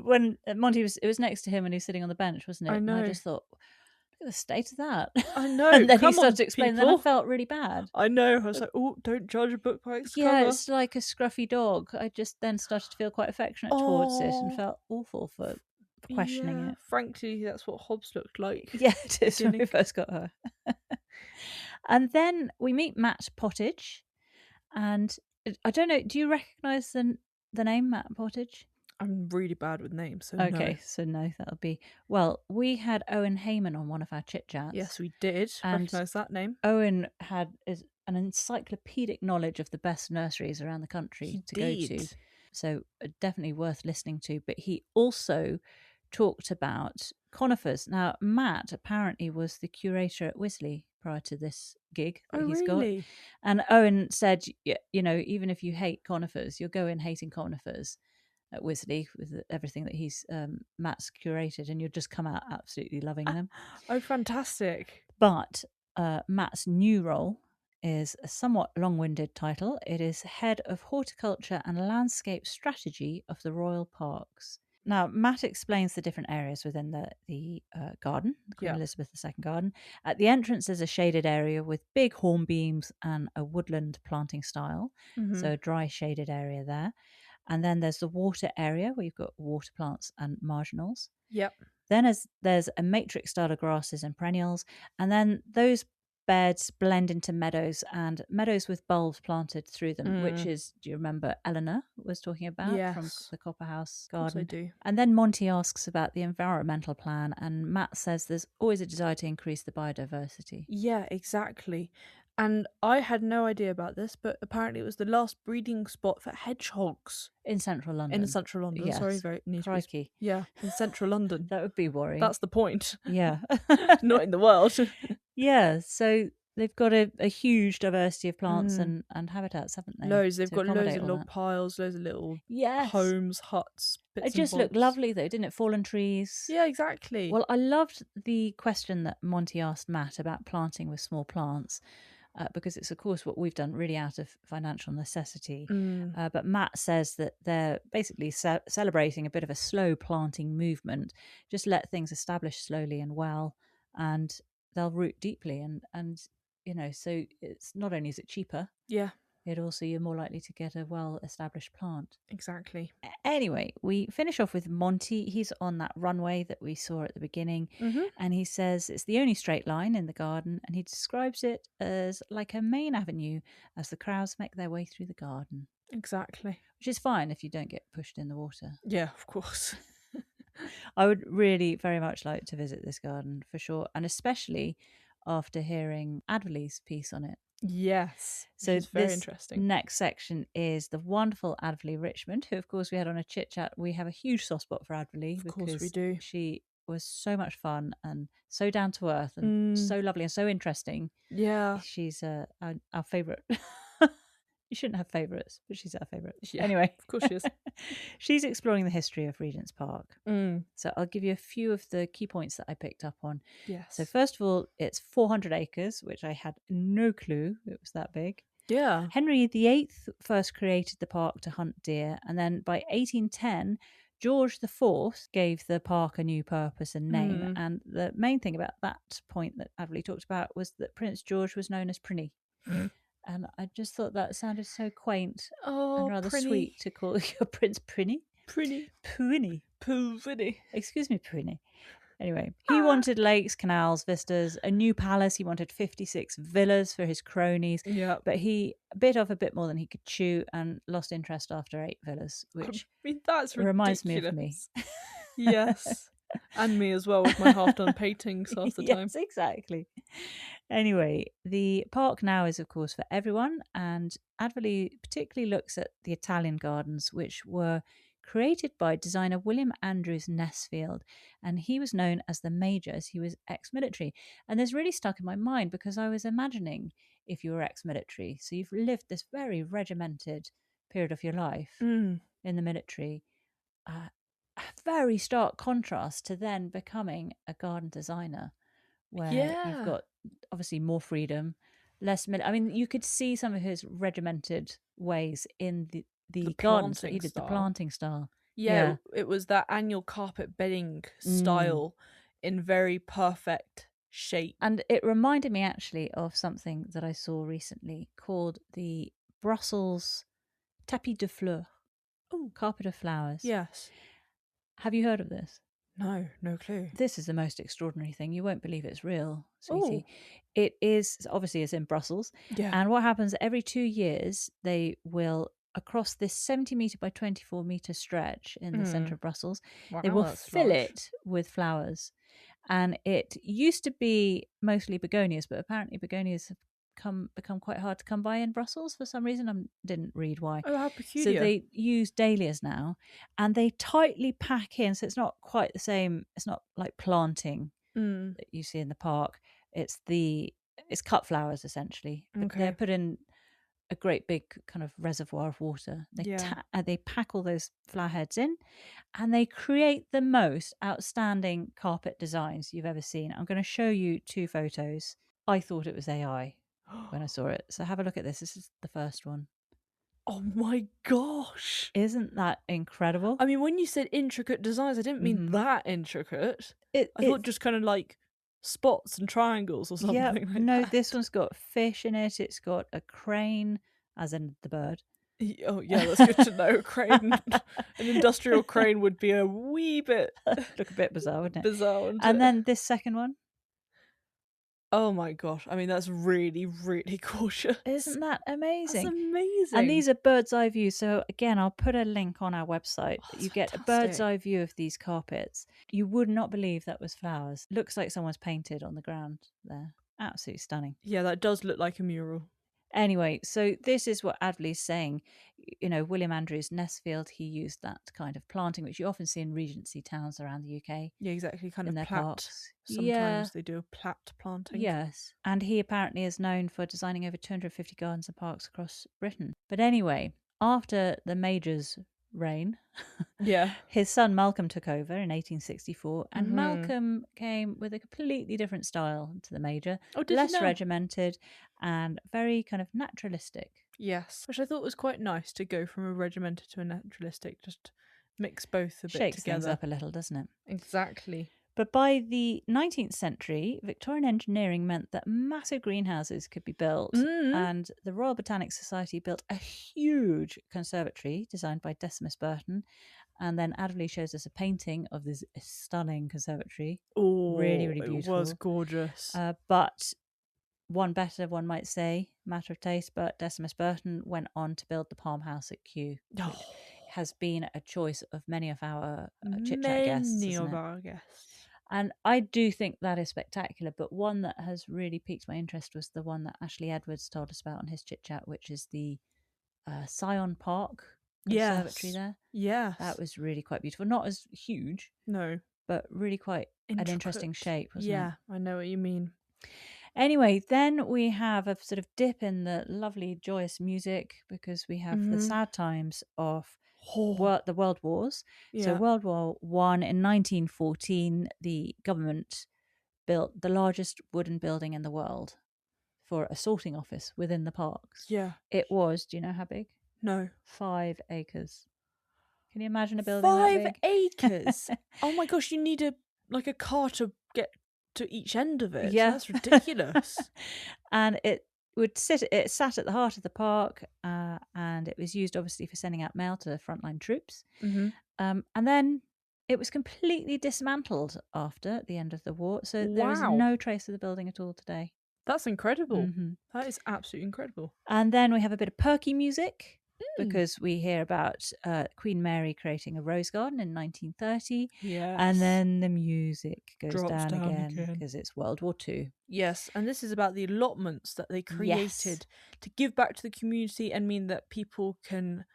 A: When Monty it was next to him and he was sitting on the bench, wasn't it?
B: I know.
A: And I just thought, look at the state of that.
B: I know.
A: And then he started to explain, then I felt really bad.
B: I know. I was like, oh, don't judge a book by its cover.
A: Yeah, it's like a scruffy dog. I just then started to feel quite affectionate towards it and felt awful for questioning it.
B: Frankly, that's what Hobbs looked like.
A: Yeah, it is when we first got her. And then we meet Matt Pottage, and I don't know, do you recognise the name Matt Pottage?
B: I'm really bad with names, so
A: okay,
B: no.
A: So no, that'll be... Well, we had Owen Heyman on one of our chit-chats.
B: Yes, we did. Recognise that name.
A: Owen is an encyclopedic knowledge of the best nurseries around the country go to. So definitely worth listening to. But he also talked about conifers. Now, Matt apparently was the curator at Wisley prior to this gig that he's got. And Owen said, you know, even if you hate conifers, you'll go in hating conifers at Wisley with everything that Matt's curated, and you'll just come out absolutely loving them.
B: Oh, fantastic.
A: But Matt's new role is a somewhat long-winded title. It is Head of Horticulture and Landscape Strategy of the Royal Parks. Now, Matt explains the different areas within the garden, the Queen Elizabeth II garden. At the entrance, there's a shaded area with big hornbeams and a woodland planting style. So a dry shaded area there. And then there's the water area where you've got water plants and marginals.
B: Yep.
A: Then there's a matrix style of grasses and perennials. And then those beds blend into meadows, and meadows with bulbs planted through them, which is, do you remember Eleanor was talking about from the Copper House garden?
B: Yes, I do.
A: And then Monty asks about the environmental plan, and Matt says there's always a desire to increase the biodiversity.
B: Yeah, exactly. And I had no idea about this, but apparently it was the last breeding spot for hedgehogs.
A: In central London.
B: Yes. Sorry, very neat.
A: Crikey.
B: Yeah, in central London.
A: That would be worrying.
B: That's the point.
A: Yeah.
B: Not in the world.
A: Yeah, so they've got a huge diversity of plants and habitats, haven't they?
B: Loads. They've got loads of log piles, loads of little homes, huts, bits
A: It just looked lovely though, didn't it? Fallen trees.
B: Yeah, exactly.
A: Well, I loved the question that Monty asked Matt about planting with small plants. Because it's, of course, what we've done really out of financial necessity. But Matt says that they're basically celebrating a bit of a slow planting movement. Just let things establish slowly and well, and they'll root deeply. And you know, so it's not only is it cheaper, you're more likely to get a well-established plant.
B: Exactly.
A: Anyway, we finish off with Monty. He's on that runway that we saw at the beginning, and he says it's the only straight line in the garden, and he describes it as like a main avenue as the crowds make their way through the garden.
B: Exactly.
A: Which is fine if you don't get pushed in the water.
B: Yeah, of course.
A: I would really very much like to visit this garden for sure, and especially after hearing Advolly's piece on it.
B: Yes.
A: So
B: it's very
A: this
B: interesting.
A: next section is the wonderful Advolly Richmond, who of course we had on a chit chat. We have a huge soft spot for Advolly
B: Course we do.
A: she was so much fun and so down to earth and so lovely and so interesting.
B: Yeah.
A: She's our favourite. You shouldn't have favourites, but she's our favourite.
B: Yeah,
A: anyway,
B: of course she is.
A: She's exploring the history of Regent's Park. So I'll give you a few of the key points that I picked up on.
B: Yes.
A: So first of all, it's 400 acres, which I had no clue it was that big.
B: Yeah.
A: Henry VIII first created the park to hunt deer, and then by 1810, George IV gave the park a new purpose and name. And the main thing about that point that Advolly talked about was that Prince George was known as Prinny. And I just thought that sounded so quaint and rather sweet to call your Prince Prinny. Prinny. Excuse me, Prinny. Anyway, he wanted lakes, canals, vistas, a new palace. He wanted 56 villas for his cronies.
B: Yeah.
A: But he bit off a bit more than he could chew and lost interest after 8 villas, which
B: that's
A: reminds me of me.
B: Yes. And me as well with my half-done paintings half the time.
A: Yes, exactly. Anyway, the park now is, of course, for everyone, and Advolly particularly looks at the Italian gardens, which were created by designer William Andrews Nesfield, and he was known as the Major as he was ex-military. And this really stuck in my mind because I was imagining if you were ex-military, so you've lived this very regimented period of your life in the military, a very stark contrast to then becoming a garden designer, where you've got obviously more freedom, less. I mean, you could see some of his regimented ways in the gardens that he did, the planting style.
B: Yeah, it was that annual carpet bedding style in very perfect shape.
A: And it reminded me actually of something that I saw recently called the Brussels tapis de fleurs. Oh, carpet of flowers.
B: Yes.
A: Have you heard of this?
B: No clue.
A: This is the most extraordinary thing. You won't believe it's real, sweetie. It is, obviously it's in Brussels.
B: Yeah.
A: And what happens every 2 years, they will, across this 70 metre by 24 metre stretch in the centre of Brussels, they will fill it with flowers. And it used to be mostly begonias, but apparently begonias have become quite hard to come by in Brussels for some reason. I didn't read why.
B: Oh, how peculiar.
A: So they use dahlias now, and they tightly pack in, so it's not quite the same. It's not like planting that you see in the park. It's cut flowers essentially.
B: Okay.
A: They're put in a great big kind of reservoir of water. They pack all those flower heads in, and they create the most outstanding carpet designs you've ever seen. I'm going to show you 2 photos. I thought it was AI when I saw it. So have a look at this. This is the first one.
B: Oh my gosh.
A: Isn't that incredible?
B: I mean, when you said intricate designs, I didn't mean that intricate. I thought just kind of like spots and triangles or something like that.
A: No, this one's got fish in it. It's got a crane, as in the bird.
B: Oh yeah, that's good to know. Crane, an industrial crane would be a wee bit
A: look a bit bizarre, wouldn't it?
B: Bizarre.
A: And then this second one.
B: Oh my gosh! I mean, that's really, really gorgeous.
A: Isn't that amazing?
B: That's amazing.
A: And these are bird's eye views. So again, I'll put a link on our website. You get a bird's eye view of these carpets. You would not believe that was flowers. Looks like someone's painted on the ground there. Absolutely stunning.
B: Yeah, that does look like a mural.
A: Anyway, so this is what Advolly's saying. You know, William Andrews Nesfield, he used that kind of planting, which you often see in Regency towns around the UK.
B: Yeah, exactly. Kind
A: in
B: of
A: their
B: plat.
A: Parks.
B: Sometimes they do a plat planting.
A: Yes. And he apparently is known for designing over 250 gardens and parks across Britain. But anyway, after the Major's reign, his son Malcolm took over in 1864, and Malcolm came with a completely different style to the Major. Less regimented and very kind of naturalistic.
B: Yes, which I thought was quite nice to go from a regimented to a naturalistic, just mix both a bit
A: Shakes
B: together.
A: things up a little, doesn't it?
B: Exactly.
A: But by the 19th century, Victorian engineering meant that massive greenhouses could be built, and the Royal Botanic Society built a huge conservatory designed by Decimus Burton. And then Advolly shows us a painting of this stunning conservatory.
B: Oh,
A: really, really beautiful.
B: It was gorgeous.
A: But one better, one might say, matter of taste, but Decimus Burton went on to build the Palm House at Kew, which has been a choice of many of our chit-chat guests.
B: Many of our guests.
A: And I do think that is spectacular, but one that has really piqued my interest was the one that Ashley Edwards told us about on his chit-chat, which is the Scion Park conservatory there.
B: Yes.
A: That was really quite beautiful. Not as huge.
B: No.
A: But really quite an interesting shape, wasn't it?
B: Yeah, I know what you mean.
A: Anyway, then we have a sort of dip in the lovely, joyous music because we have the sad times of the World Wars. Yeah. So World War I, in 1914, the government built the largest wooden building in the world for a sorting office within the parks.
B: Yeah.
A: It was, do you know how big?
B: No.
A: 5 acres. Can you imagine a building that big?
B: 5 acres? Oh my gosh, you need a car to get to each end of it.
A: Yeah.
B: That's ridiculous.
A: And it sat at the heart of the park, and it was used obviously for sending out mail to frontline troops.
B: Mm-hmm.
A: And then it was completely dismantled after the end of the war. So there is no trace of the building at all today.
B: That's incredible. Mm-hmm. That is absolutely incredible.
A: And then we have a bit of perky music. Because we hear about Queen Mary creating a rose garden in 1930.
B: Yes.
A: And then the music goes down again because it's World War II.
B: Yes, and this is about the allotments that they created to give back to the community and mean that people can,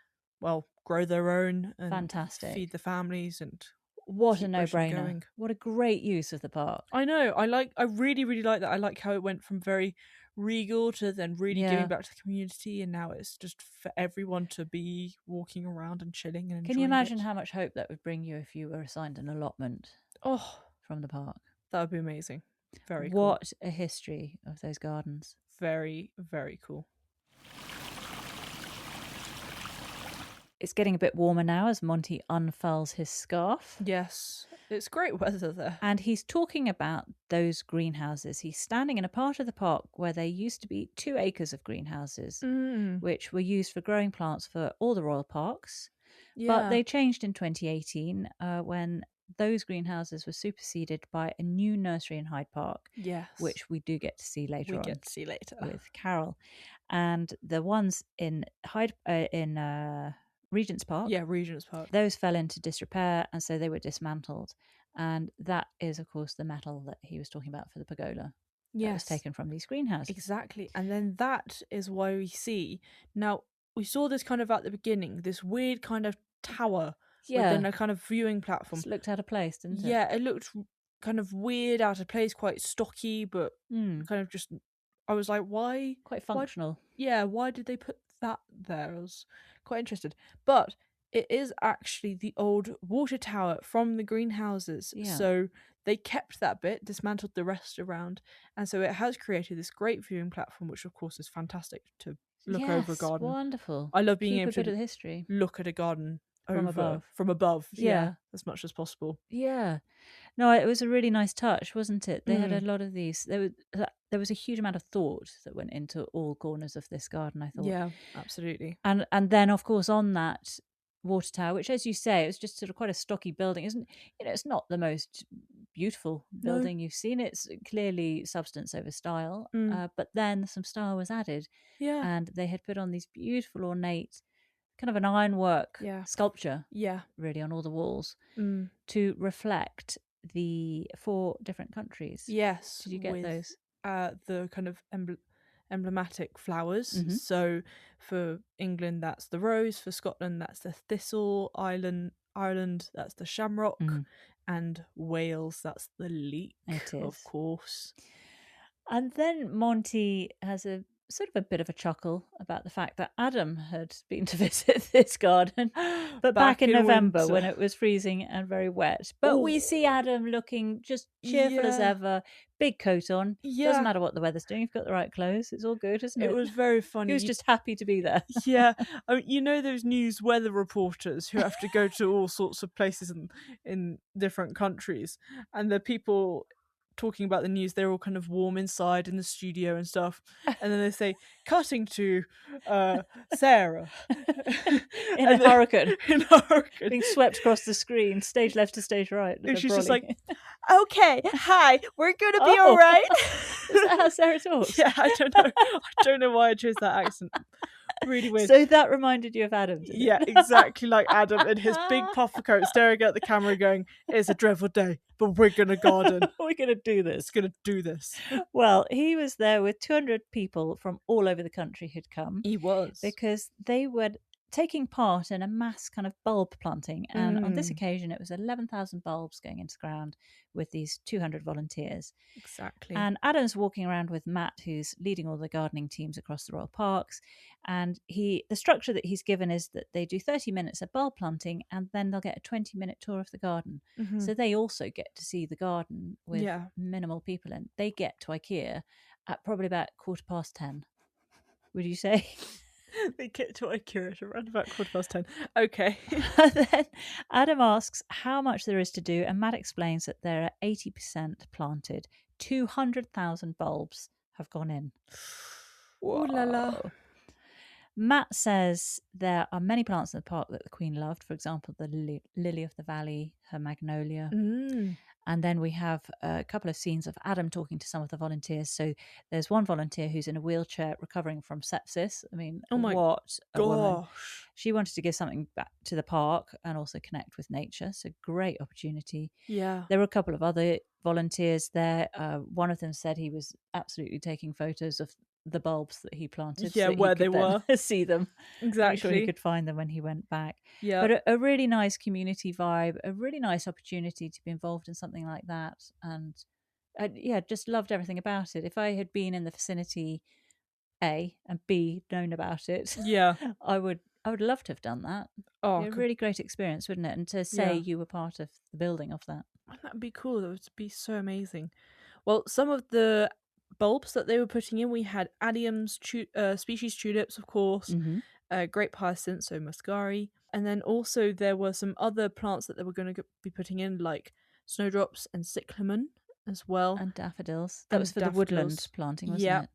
B: grow their own and
A: fantastic.
B: Feed the families and
A: what a no-brainer. What a great use of the park.
B: I know. I really, really like that. I like how it went from very regal to then really giving back to the community, and now it's just for everyone to be walking around and chilling and enjoying.
A: Can you imagine how much hope that would bring you if you were assigned an allotment from the park?
B: That would be amazing. Very
A: cool. What a history of those gardens.
B: Very, very cool.
A: It's getting a bit warmer now as Monty unfurls his scarf.
B: Yes, it's great weather there.
A: And he's talking about those greenhouses. He's standing in a part of the park where there used to be 2 acres of greenhouses, which were used for growing plants for all the royal parks. Yeah. But they changed in 2018 when those greenhouses were superseded by a new nursery in Hyde Park.
B: Yes.
A: Which we do get to see later on.
B: We get to see later.
A: With Carol. And the ones in Regent's Park.
B: Yeah, Regent's Park.
A: Those fell into disrepair, and so they were dismantled. And that is, of course, the metal that he was talking about for the pergola. Yes. That was taken from these greenhouses.
B: Exactly. And then that is why we see... Now, we saw this kind of at the beginning, this weird kind of tower within a kind of viewing platform.
A: It looked out of place, didn't it?
B: Yeah, it looked kind of weird, out of place, quite stocky, but kind of just... I was like, why?
A: Quite functional.
B: Why did they put that there? I was quite interested. But it is actually the old water tower from the greenhouses. Yeah. So they kept that bit, dismantled the rest around, and so it has created this great viewing platform, which of course is fantastic to look over a garden.
A: Wonderful.
B: I love being
A: able
B: to
A: bit of the history.
B: Look at a garden
A: from
B: above. Yeah, as much as possible.
A: Yeah. No, it was a really nice touch, wasn't it? They had a lot of these. There was a huge amount of thought that went into all corners of this garden, I thought.
B: Yeah, absolutely.
A: And then, of course, on that water tower, which, as you say, it was just sort of quite a stocky building, isn't? It's not the most beautiful building you've seen. It's clearly substance over style, but then some style was added.
B: Yeah,
A: and they had put on these beautiful ornate, kind of an ironwork sculpture.
B: Yeah,
A: really on all the walls to reflect the 4 different countries.
B: Yes,
A: did you get those?
B: The kind of emblematic flowers. Mm-hmm. So for England, that's the rose. For Scotland, that's the thistle. Ireland, that's the shamrock. And Wales, that's the leek, of course.
A: And then Monty has a sort of a bit of a chuckle about the fact that Adam had been to visit this garden, but back in November
B: winter,
A: when it was freezing and very wet. But we see Adam looking just cheerful as ever, big coat on. Doesn't matter what the weather's doing. You've got the right clothes. It's all good, isn't it?
B: It was very funny.
A: He was just happy to be there.
B: Yeah. I mean, you know those news weather reporters who have to go to all sorts of places in different countries, and the people talking about the news, they're all kind of warm inside in the studio and stuff, and then they say cutting to Sarah
A: in a hurricane
B: being
A: swept across the screen, stage left to stage right,
B: and she's just like, okay, hi, we're gonna be all right.
A: Is that how Sarah talks?
B: Yeah, I don't know why I chose that accent. Really weird.
A: So that reminded you of Adam, didn't
B: it? Exactly like Adam in his big puffer coat, staring at the camera going, it's a dreadful day, but we're going to garden.
A: We're going to do this.
B: It's going to do this.
A: Well, he was there with 200 people from all over the country who'd come.
B: He was.
A: Because they were taking part in a mass kind of bulb planting. And on this occasion, it was 11,000 bulbs going into the ground with these 200 volunteers.
B: Exactly.
A: And Adam's walking around with Matt, who's leading all the gardening teams across the Royal Parks. And the structure that he's given is that they do 30 minutes of bulb planting and then they'll get a 20-minute tour of the garden. Mm-hmm. So they also get to see the garden with minimal people in. They get to IKEA at probably about 10:15. Would you say?
B: They get to IKEA around about 10:15. Okay.
A: Then Adam asks how much there is to do, and Matt explains that there are 80% planted. 200,000 bulbs have gone in.
B: Ooh la la.
A: Matt says there are many plants in the park that the Queen loved. For example, the lily of the valley, her magnolia. And then we have a couple of scenes of Adam talking to some of the volunteers. So there's one volunteer who's in a wheelchair recovering from sepsis. I mean, what a woman. She wanted to give something back to the park and also connect with nature. So great opportunity.
B: Yeah.
A: There were a couple of other volunteers there. One of them said he was absolutely taking photos of the bulbs that he planted.
B: Yeah,
A: so
B: where they were.
A: See them.
B: Exactly.
A: I'm sure he could find them when he went back.
B: Yeah.
A: But a really nice community vibe, a really nice opportunity to be involved in something like that. And just loved everything about it. If I had been in the vicinity, A, and B, known about it, I would love to have done that.
B: Oh,
A: a really great experience, wouldn't it? And to say you were part of the building of that.
B: That'd be cool. That would be so amazing. Well, some of the bulbs that they were putting in, we had adiums, species tulips, of course, great hyacinth, so muscari, and then also there were some other plants that they were going to be putting in, like snowdrops and cyclamen as well,
A: and daffodils. That was for the woodland planting, wasn't it?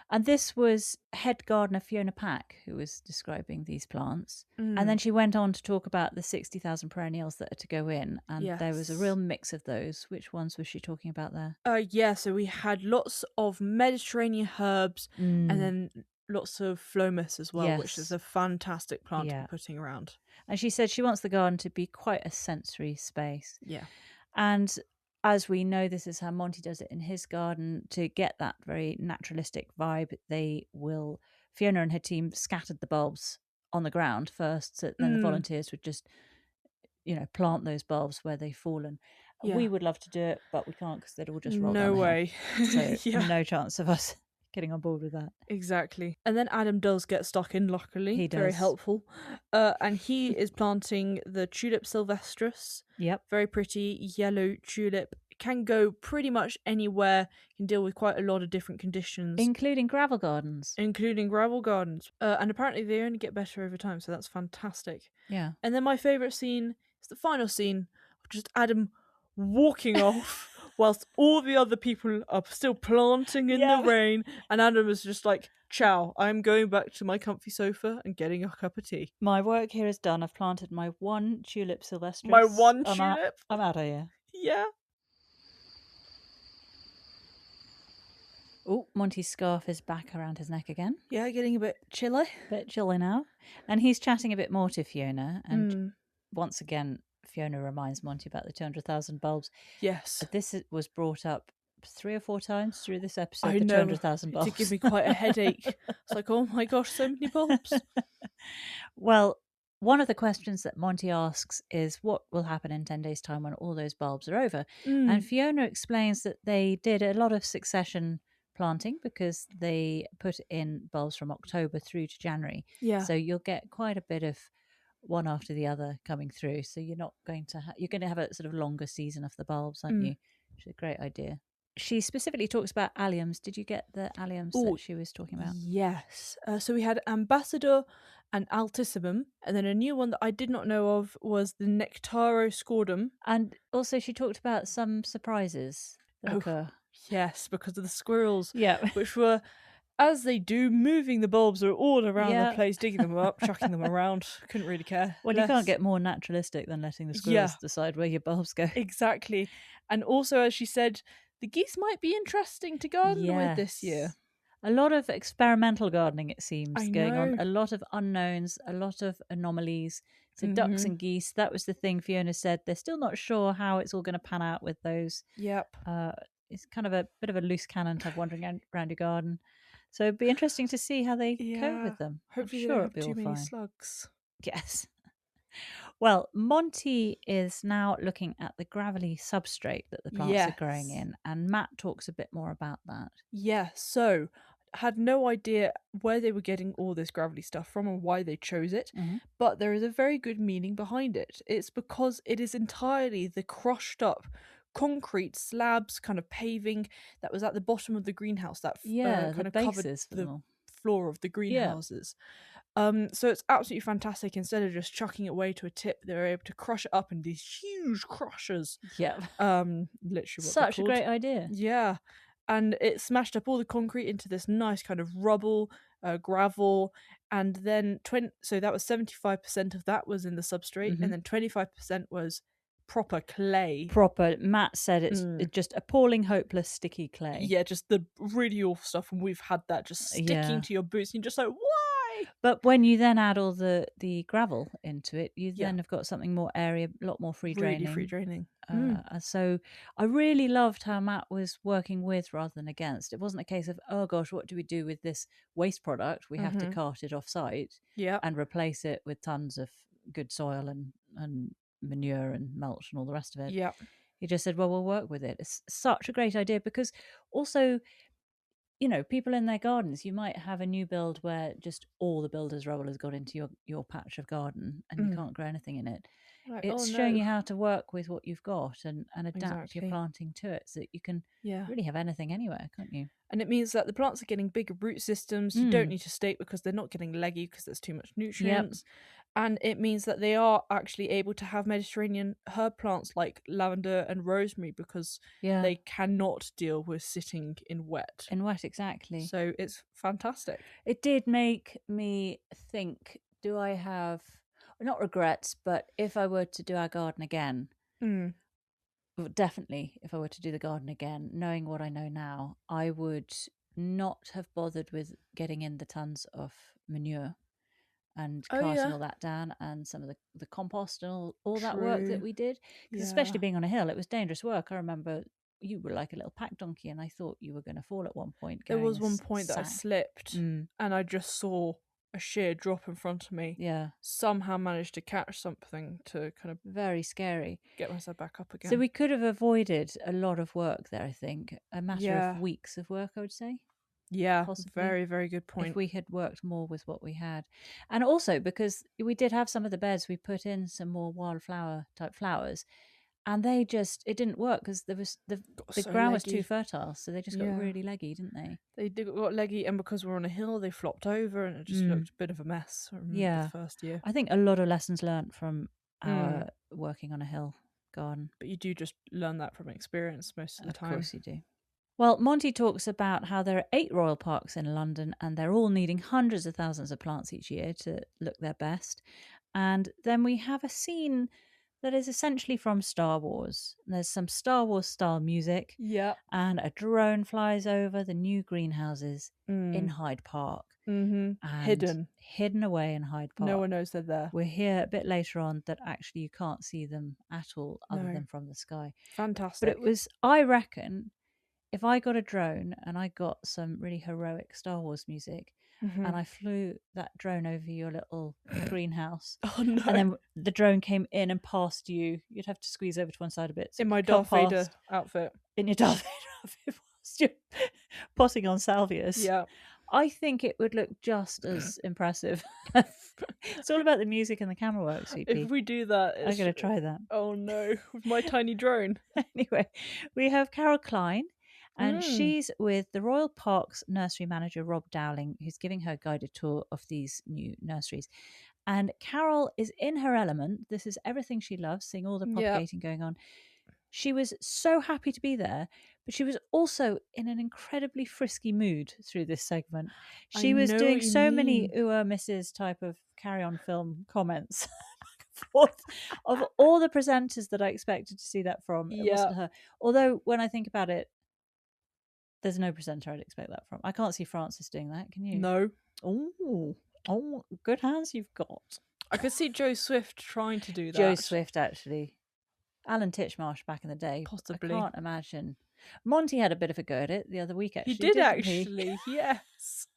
A: And this was head gardener Fiona Packe who was describing these plants. And then she went on to talk about the 60,000 perennials that are to go in. And there was a real mix of those. Which ones was she talking about there?
B: So we had lots of Mediterranean herbs and then lots of phlomis as well, which is a fantastic plant to be putting around.
A: And she said she wants the garden to be quite a sensory space.
B: Yeah.
A: And as we know, this is how Monty does it in his garden. To get that very naturalistic vibe, Fiona and her team scattered the bulbs on the ground first, so then the volunteers would just, plant those bulbs where they've fallen. Yeah. We would love to do it, but we can't because they'd all just roll down the
B: way.
A: Hill. So no chance of us getting on board with that.
B: Exactly. And then Adam does get stuck in, luckily.
A: He does.
B: Very helpful. And he is planting the tulip sylvestris.
A: Yep.
B: Very pretty yellow tulip. Can go pretty much anywhere. Can deal with quite a lot of different conditions.
A: Including gravel gardens.
B: And apparently they only get better over time, so that's fantastic.
A: Yeah.
B: And then my favourite scene is the final scene of just Adam walking off whilst all the other people are still planting in the rain, and Adam is just like, ciao, I'm going back to my comfy sofa and getting a cup of tea.
A: My work here is done. I've planted my one tulip sylvestris.
B: My one tulip?
A: I'm out of here.
B: Yeah.
A: Oh, Monty's scarf is back around his neck again.
B: Yeah, getting a bit chilly.
A: Now. And he's chatting a bit more to Fiona. And once again, Fiona reminds Monty about the 200,000 bulbs.
B: Yes.
A: This was brought up 3 or 4 times through this episode,
B: I
A: the
B: know.
A: 200,000 bulbs.
B: It did give me quite a headache. It's like, oh my gosh, so many bulbs.
A: Well, one of the questions that Monty asks is what will happen in 10 days' time when all those bulbs are over? And Fiona explains that they did a lot of succession planting because they put in bulbs from October through to January.
B: Yeah.
A: So you'll get quite a bit of one after the other coming through. So you're not going to you're going to have a sort of longer season of the bulbs, aren't you? Which is a great idea. She specifically talks about alliums. Did you get the alliums that she was talking about?
B: Yes. So we had Ambassador and Altissimum, and then a new one that I did not know of was the Nectaroscordum.
A: And also she talked about some surprises that occur.
B: Yes, because of the squirrels.
A: Yeah.
B: Which were, as they do, moving the bulbs all around the place, digging them up, chucking them around. Couldn't really care.
A: Well, you can't get more naturalistic than letting the squirrels decide where your bulbs go.
B: Exactly. And also, as she said, the geese might be interesting to garden with this year.
A: A lot of experimental gardening, it seems, going on. A lot of unknowns, a lot of anomalies. So ducks and geese, that was the thing Fiona said. They're still not sure how it's all going to pan out with those.
B: Yep.
A: It's kind of a bit of a loose cannon to have wandering around your garden. So it'd be interesting to see how they cope with them.
B: Hopefully
A: I'm sure it'll be all
B: too many
A: fine.
B: slugs.
A: Yes. Well, Monty is now looking at the gravelly substrate that the plants are growing in, and Matt talks a bit more about that.
B: Yeah, so had no idea where they were getting all this gravelly stuff from or why they chose it, but there is a very good meaning behind it. It's because it is entirely the crushed up concrete slabs kind of paving that was at the bottom of the greenhouse that kind of covered the floor of the greenhouses. So it's absolutely fantastic. Instead of just chucking it away to a tip, they're able to crush it up in these huge crushers.
A: Yeah.
B: Literally
A: such a great idea.
B: Yeah. And it smashed up all the concrete into this nice kind of rubble, gravel, and then so that was 75% of that was in the substrate, and then 25% was proper clay.
A: Matt said it's just appalling, hopeless, sticky clay.
B: Yeah, just the really awful stuff, and we've had that just sticking to your boots, and you're just like, why?
A: But when you then add all the gravel into it, you then have got something more area, a lot more free draining.
B: Really free draining.
A: So I really loved how Matt was working with rather than against. It wasn't a case of, oh gosh, what do we do with this waste product? We have to cart it off site and replace it with tons of good soil and manure and mulch and all the rest of it.
B: Yeah.
A: He just said, well, we'll work with it. It's such a great idea because also, you know, people in their gardens, you might have a new build where just all the builder's rubble has got into your patch of garden and you can't grow anything in it.
B: Like,
A: it's showing you how to work with what you've got and adapt your planting to it so that you can really have anything anywhere, can't you?
B: And it means that the plants are getting bigger root systems. You don't need to stake because they're not getting leggy because there's too much nutrients. And it means that they are actually able to have Mediterranean herb plants like lavender and rosemary because they cannot deal with sitting in wet.
A: In wet, exactly.
B: So it's fantastic.
A: It did make me think, do I have, not regrets, but if I were to do our garden again, definitely if I were to do the garden again, knowing what I know now, I would not have bothered with getting in the tons of manure and carting all that down and some of the compost and all that work that we did. Because especially being on a hill, it was dangerous work. I remember you were like a little pack donkey and I thought you were going to fall at one point.
B: There was one point that I slipped and I just saw a sheer drop in front of me.
A: Yeah.
B: Somehow managed to catch something to kind of...
A: Very scary.
B: Get myself back up again.
A: So we could have avoided a lot of work there, I think. A matter of weeks of work, I would say.
B: Yeah,
A: possibly.
B: Very, very good point.
A: If we had worked more with what we had. And also because we did have some of the beds, we put in some more wildflower type flowers and they just, it didn't work because there was the ground was too fertile, so they just got really leggy, didn't they?
B: They got leggy, and because we're on a hill, they flopped over and it just looked a bit of a mess. I remember the first year.
A: I think a lot of lessons learnt from our working on a hill garden.
B: But you do just learn that from experience most of the time.
A: Of course you do. Well, Monty talks about how there are 8 royal parks in London and they're all needing hundreds of thousands of plants each year to look their best. And then we have a scene that is essentially from Star Wars. There's some Star Wars style music.
B: Yeah.
A: And a drone flies over the new greenhouses in Hyde Park. Hidden away in Hyde Park.
B: No one knows they're there.
A: We'll hear a bit later on that actually you can't see them at all other than from the sky.
B: Fantastic.
A: But it was, I reckon, if I got a drone and I got some really heroic Star Wars music and I flew that drone over your little greenhouse and then the drone came in and passed you, you'd have to squeeze over to one side a bit. So
B: in my Darth Vader outfit.
A: In your Darth Vader outfit. whilst you're potting on salvias.
B: Yeah.
A: I think it would look just as impressive. It's all about the music and the camera work, Sweet Pea.
B: If we do that,
A: I'm going to try that.
B: Oh no, with my tiny drone.
A: Anyway, we have Carol Klein, and she's with the Royal Parks nursery manager, Rob Dowling, who's giving her a guided tour of these new nurseries. And Carol is in her element. This is everything she loves, seeing all the propagating going on. She was so happy to be there, but she was also in an incredibly frisky mood through this segment. She was doing so many Mrs. type of carry-on film comments forth of all the presenters that I expected to see that from. It wasn't her. Although when I think about it, there's no presenter I'd expect that from. I can't see Frances doing that. Can you?
B: No.
A: Oh, good hands you've got.
B: I could see Joe Swift trying to do that.
A: Joe Swift, actually. Alan Titchmarsh back in the day.
B: Possibly.
A: I can't imagine. Monty had a bit of a go at it the other week, actually.
B: He did, actually. Yes.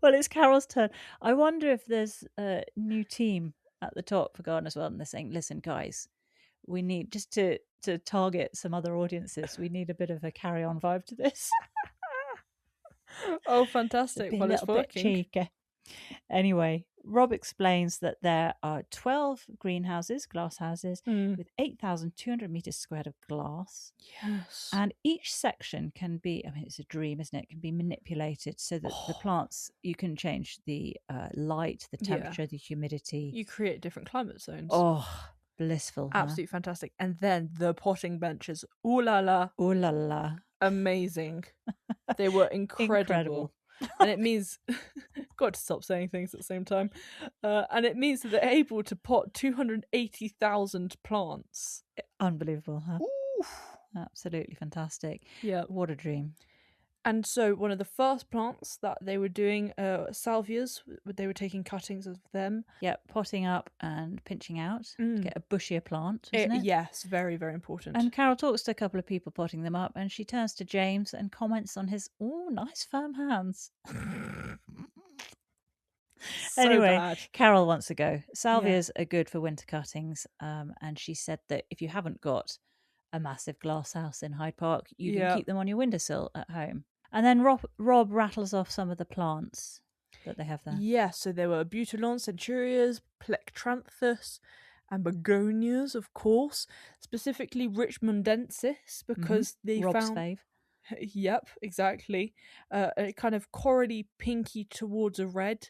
A: Well, it's Carol's turn. I wonder if there's a new team at the top for Gardener's World, and they're saying, listen, guys, we need, just to target some other audiences, we need a bit of a carry-on vibe to this.
B: Oh, fantastic. Well, it's working.
A: Cheeky. Anyway, Rob explains that there are 12 greenhouses, glass houses, with 8,200 metres squared of glass.
B: Yes.
A: And each section can be, I mean, it's a dream, isn't it? Can be manipulated so that the plants, you can change the light, the temperature, the humidity.
B: You create different climate zones.
A: Oh, blissful.
B: Absolutely fantastic. And then the potting benches. Ooh la la.
A: Ooh la la.
B: Amazing. They were incredible. And it means, got to stop saying things at the same time. And it means that they're able to pot 280,000 plants.
A: Unbelievable, huh?
B: Oof.
A: Absolutely fantastic.
B: Yeah.
A: What a dream.
B: And so one of the first plants that they were doing, salvias, they were taking cuttings of them.
A: Yeah, potting up and pinching out to get a bushier plant, isn't it?
B: Yes, very, very important.
A: And Carol talks to a couple of people potting them up, and she turns to James and comments on his, nice firm hands.
B: So
A: anyway,
B: bad.
A: Carol wants to go. Salvias are good for winter cuttings, and she said that if you haven't got a massive glass house in Hyde Park, you can keep them on your windowsill at home. And then Rob rattles off some of the plants that they have there.
B: Yes, so there were Butylon, Centurias, Plectranthus, and Begonias, of course. Specifically Richmondensis, because they
A: Rob's
B: found...
A: fave.
B: Yep, exactly. A kind of corally pinky towards a red,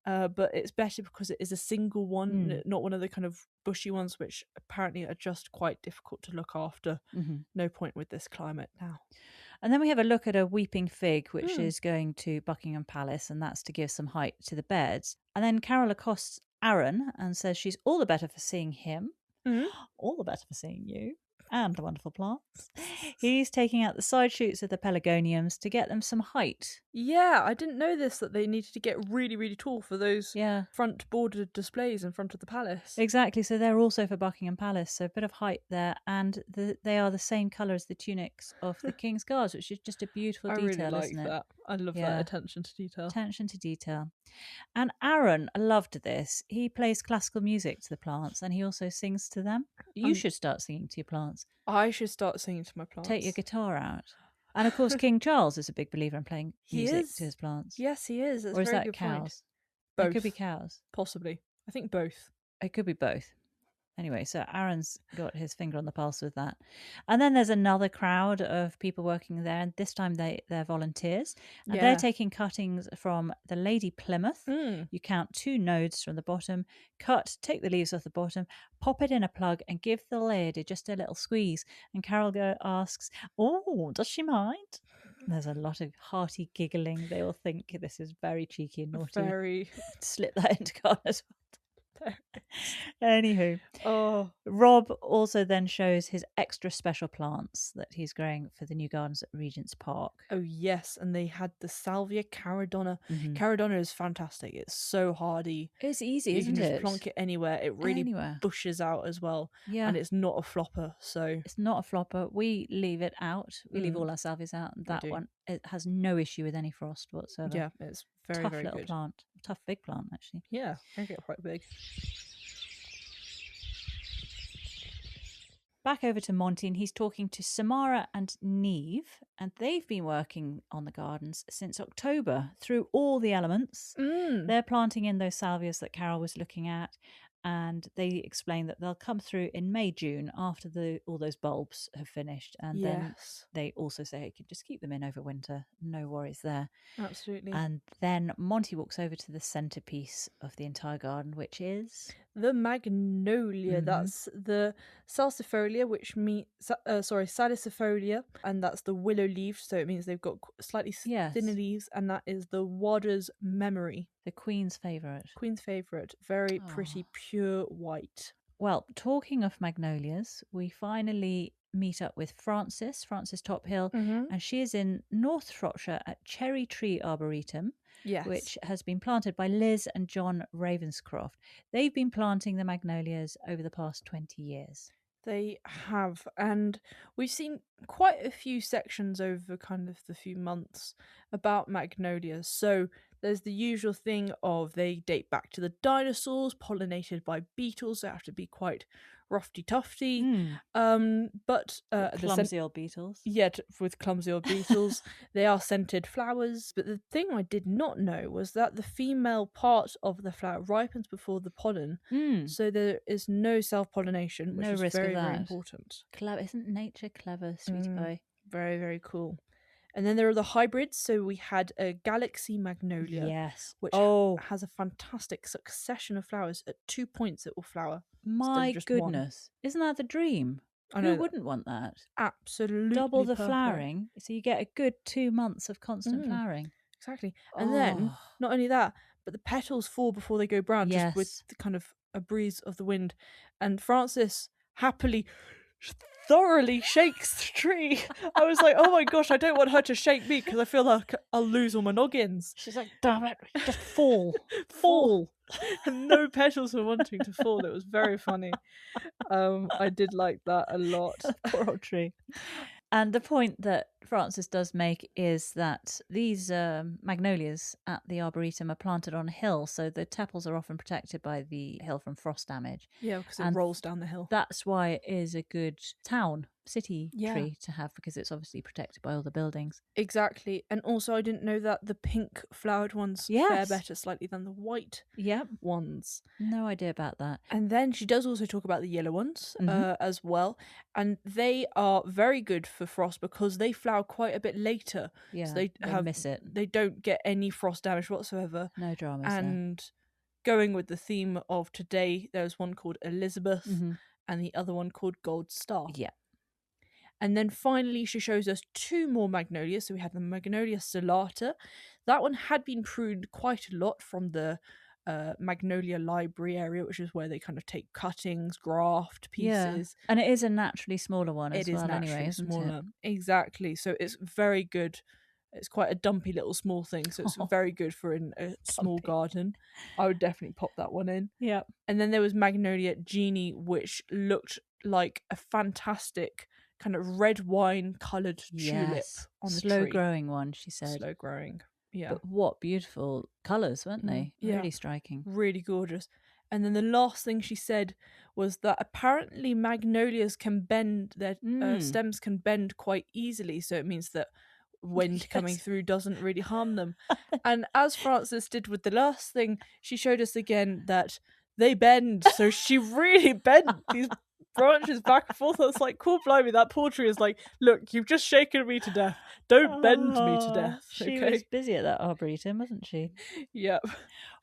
B: but it's better because it is a single one, not one of the kind of bushy ones, which apparently are just quite difficult to look after. No point with this climate now.
A: And then we have a look at a weeping fig, which is going to Buckingham Palace, and that's to give some height to the beds. And then Carol accosts Aaron and says she's all the better for seeing him, all the better for seeing you, and the wonderful plants. He's taking out the side shoots of the pelargoniums to get them some height.
B: Yeah, I didn't know this, that they needed to get really, really tall for those front bordered displays in front of the palace.
A: Exactly, so they're also for Buckingham Palace, so a bit of height there, and they are the same colour as the tunics of the King's Guards, which is just a beautiful detail,
B: I really like
A: isn't it?
B: that. I love that attention to detail.
A: Attention to detail. And Aaron loved this. He plays classical music to the plants, and he also sings to them. You should start singing to your plants.
B: I should start singing to my plants.
A: Take your guitar out. And of course, King Charles is a big believer in playing music to his plants.
B: Yes, he is. That's
A: or is
B: a very
A: that
B: good
A: cows?
B: Point. Both.
A: It could be cows.
B: Possibly. I think both.
A: It could be both. Anyway, so Aaron's got his finger on the pulse with that. And then there's another crowd of people working there, and this time they're volunteers. And they're taking cuttings from the Lady Plymouth. You count 2 nodes from the bottom, take the leaves off the bottom, pop it in a plug, and give the lady just a little squeeze. And Carol asks, does she mind? There's a lot of hearty giggling. They all think this is very cheeky and naughty.
B: Very.
A: Slip that into Gardener's World. Anywho, Rob also then shows his extra special plants that he's growing for the new gardens at Regent's Park.
B: Oh yes, and they had the Salvia caradonna. Caradonna is fantastic. It's so hardy.
A: It's easy, isn't it?
B: You can just plonk it anywhere. It really bushes out as well. Yeah, and it's not a flopper. So
A: it's not a flopper. We leave it out. We leave all our salvias out, and that one, it has no issue with any frost whatsoever.
B: Yeah, it's very,
A: tough
B: very
A: little
B: good.
A: Plant. Tough big plant, actually.
B: Yeah, I get quite big.
A: back over to Monty, and he's talking to Samara and Neve, and they've been working on the gardens since October through all the elements. They're planting in those salvias that Carol was looking at, and they explain that they'll come through in May, June after all those bulbs have finished, and then they also say you can just keep them in over winter, no worries there.
B: Absolutely.
A: And then Monty walks over to the centerpiece of the entire garden, which is
B: the magnolia. That's the salsifolia, which means salicifolia, and that's the willow leaf. So it means they've got slightly thinner leaves, and that is the Wadder's memory,
A: the Queen's favourite.
B: Very pretty, pure white.
A: Well, talking of magnolias, we finally meet up with Frances Tophill, and she is in North Shropshire at Cherry Tree Arboretum, which has been planted by Liz and John Ravenscroft. They've been planting the magnolias over the past 20 years.
B: They have, and we've seen quite a few sections over kind of the few months about magnolias. So there's the usual thing of they date back to the dinosaurs, pollinated by beetles. They have to be quite roughy-tufty. But
A: clumsy old beetles.
B: Yeah, with clumsy old beetles. They are scented flowers. But the thing I did not know was that the female part of the flower ripens before the pollen. So there is no self-pollination, which is very, very important.
A: Clever. Isn't nature clever, sweetie pie?
B: Very, very cool. And then there are the hybrids. So we had a Galaxy Magnolia, which has a fantastic succession of flowers. At 2 points it will flower.
A: My goodness. Isn't that the dream? Who wouldn't want that?
B: Absolutely.
A: Double the flowering, so you get a good 2 months of constant flowering.
B: Exactly. And then, not only that, but the petals fall before they go brown, just with the kind of a breeze of the wind. And Frances happily thoroughly shakes the tree. I was like, oh my gosh, I don't want her to shake me because I feel like I'll lose all my noggins.
A: She's like, damn it, just fall.
B: And no petals were wanting to fall. It was very funny. I did like that a lot.
A: Poor old tree. And the point that Frances does make is that these magnolias at the Arboretum are planted on a hill, so the tepals are often protected by the hill from frost damage.
B: Yeah, because it rolls down the hill.
A: That's why it is a good city tree to have, because it's obviously protected by all the buildings.
B: Exactly. And also I didn't know that the pink flowered ones fare better slightly than the white ones.
A: No idea about that.
B: And then she does also talk about the yellow ones as well. And they are very good for frost because they flower quite a bit later.
A: Yeah,
B: so they
A: miss it.
B: They don't get any frost damage whatsoever.
A: No dramas
B: And
A: there.
B: Going with the theme of today, there's one called Elizabeth and the other one called Gold Star.
A: Yeah.
B: And then finally, she shows us 2 more magnolias. So we have the Magnolia stellata. That one had been pruned quite a lot from the Magnolia Library area, which is where they kind of take cuttings, graft pieces.
A: And it is a naturally smaller one as well.
B: It is naturally
A: anyway, isn't
B: smaller. Exactly. So it's very good. It's quite a dumpy little small thing. So it's very good for in a small garden. I would definitely pop that one in.
A: Yeah.
B: And then there was Magnolia Genie, which looked like a fantastic kind of red wine coloured tulip on the
A: slow
B: tree.
A: growing one, she said.
B: Slow growing. Yeah.
A: But what beautiful colours, weren't they? Really striking.
B: Really gorgeous. And then the last thing she said was that apparently magnolias can bend, their stems can bend quite easily. So it means that wind coming through doesn't really harm them. And as Frances did with the last thing, she showed us again that they bend. So she really bent these branches back and forth. I was like, cool, blimey, that poor tree is like, look, you've just shaken me to death. Don't bend me to death.
A: She was busy at that Arboretum, wasn't she?
B: Yep.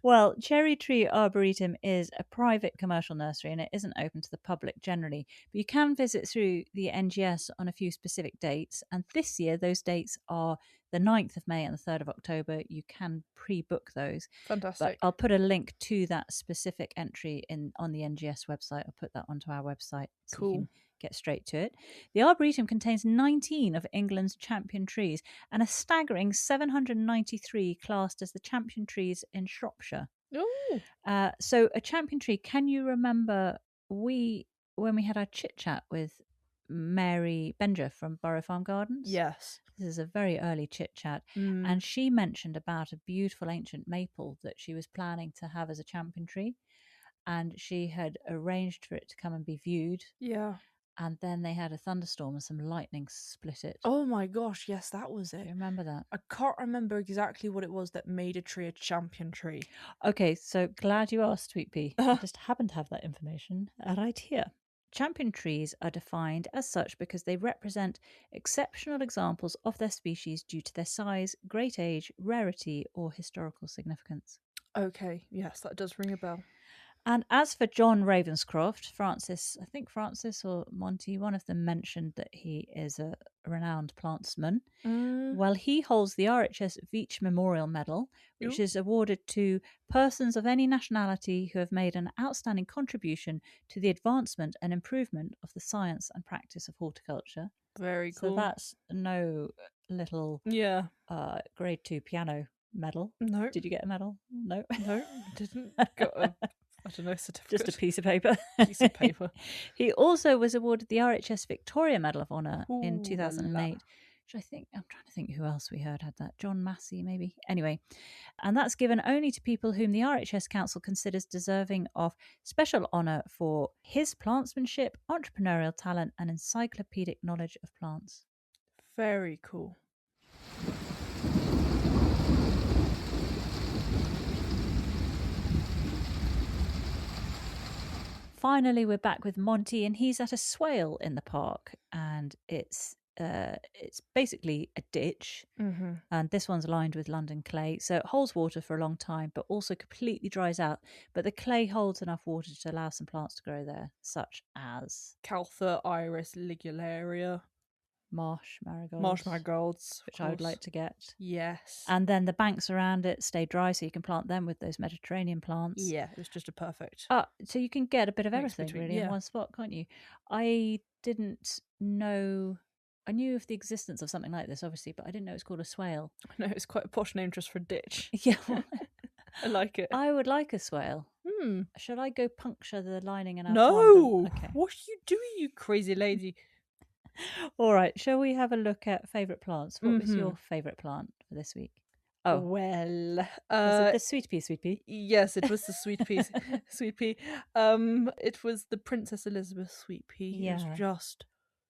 A: Well, Cherry Tree Arboretum is a private commercial nursery and it isn't open to the public generally, but you can visit through the NGS on a few specific dates. And this year, those dates are the 9th of May and the 3rd of October. You can pre-book those.
B: Fantastic.
A: But I'll put a link to that specific entry on the NGS website. I'll put that onto our website so you can get straight to it. The Arboretum contains 19 of England's champion trees and a staggering 793 classed as the champion trees in Shropshire.
B: Ooh.
A: So a champion tree, can you remember when we had our chit-chat with Mary Benger from Borough Farm Gardens?
B: Yes.
A: This is a very early chit-chat. And she mentioned about a beautiful ancient maple that she was planning to have as a champion tree. And she had arranged for it to come and be viewed.
B: Yeah.
A: and then they had a thunderstorm and some lightning split it.
B: Oh my gosh, yes, that was it.
A: Do you remember that?
B: I can't remember exactly what it was that made a tree a champion tree.
A: Okay, so glad you asked, Sweet Pea. I just happen to have that information right here. Champion trees are defined as such because they represent exceptional examples of their species due to their size, great age, rarity, or historical significance.
B: Okay, yes, that does ring a bell.
A: And as for John Ravenscroft, I think Frances or Monty, one of them mentioned that he is a renowned plantsman. Well, he holds the RHS Veitch Memorial Medal, which is awarded to persons of any nationality who have made an outstanding contribution to the advancement and improvement of the science and practice of horticulture.
B: Very cool.
A: So that's no little grade 2 piano medal.
B: No.
A: Did you get a medal? No.
B: No, I didn't. Got a, I don't know, certificate.
A: Just a piece of paper.
B: Piece of paper.
A: He also was awarded the RHS Victoria Medal of Honour in 2008. Which I'm trying to think who else we heard had that. John Massey, maybe. Anyway, and that's given only to people whom the RHS Council considers deserving of special honour for his plantsmanship, entrepreneurial talent, and encyclopedic knowledge of plants.
B: Very cool.
A: Finally, we're back with Monty, and he's at a swale in the park, and it's basically a ditch, and this one's lined with London clay, so it holds water for a long time, but also completely dries out. But the clay holds enough water to allow some plants to grow there, such as
B: Caltha, Iris, Ligularia,
A: marsh marigolds, which I would like to get.
B: Yes.
A: And then the banks around it stay dry, so you can plant them with those Mediterranean plants.
B: Yeah, it's just a perfect.
A: So you can get a bit of everything really in one spot, can't you? I didn't know. I knew of the existence of something like this, obviously, but I didn't know it's called a swale.
B: I know, it's quite a posh name just for a ditch.
A: Yeah.
B: I like it.
A: I would like a swale. Should I go puncture the lining in our pond?
B: No! Okay. What are you doing, you crazy lady?
A: All right, shall we have a look at favourite plants? What was your favourite plant for this week?
B: Oh. Well...
A: was it the sweet pea?
B: Yes, it was the sweet pea. Sweet pea. It was the Princess Elizabeth sweet pea. Yeah. It was just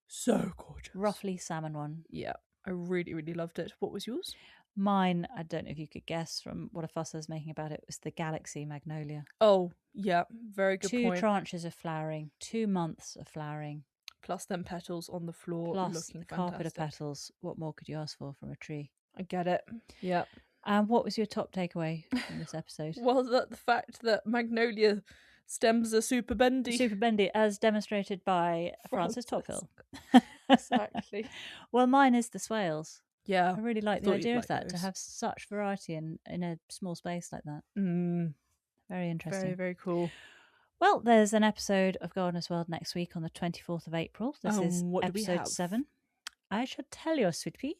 B: so gorgeous.
A: Roughly salmon one.
B: Yeah, I really, really loved it. What was yours?
A: Mine, I don't know if you could guess from what a fusser's making about it, was the Galaxy Magnolia.
B: Oh, yeah, very good
A: point.
B: 2
A: tranches of flowering, 2 months of flowering.
B: Plus them petals on the floor.
A: Plus
B: looking
A: the carpet of petals. What more could you ask for from a tree?
B: I get it. Yeah.
A: And what was your top takeaway from this episode?
B: Well, the fact that magnolia stems are super bendy.
A: Super bendy, as demonstrated by Frances Tophill.
B: Exactly.
A: Well, mine is the swales.
B: Yeah.
A: I really like the idea of that, to have such variety in a small space like that. Very interesting.
B: Very, very cool.
A: Well, there's an episode of Gardener's World next week on the 24th of April. This is episode 7. I shall tell you, sweet pea.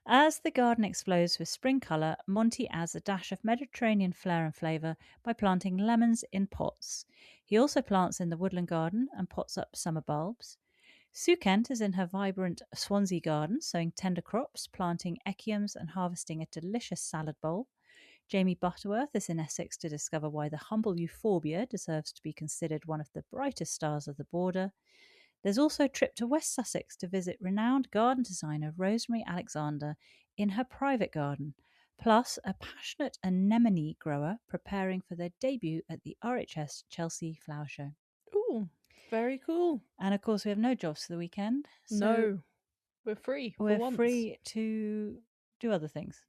A: As the garden explodes with spring colour, Monty adds a dash of Mediterranean flair and flavour by planting lemons in pots. He also plants in the woodland garden and pots up summer bulbs. Sue Kent is in her vibrant Swansea garden, sowing tender crops, planting echiums and harvesting a delicious salad bowl. Jamie Butterworth is in Essex to discover why the humble euphorbia deserves to be considered one of the brightest stars of the border. There's also a trip to West Sussex to visit renowned garden designer Rosemary Alexander in her private garden, plus a passionate anemone grower preparing for their debut at the RHS Chelsea Flower Show.
B: Ooh, very cool.
A: And of course, we have no jobs for the weekend. So
B: no, we're free.
A: We're free to do other things.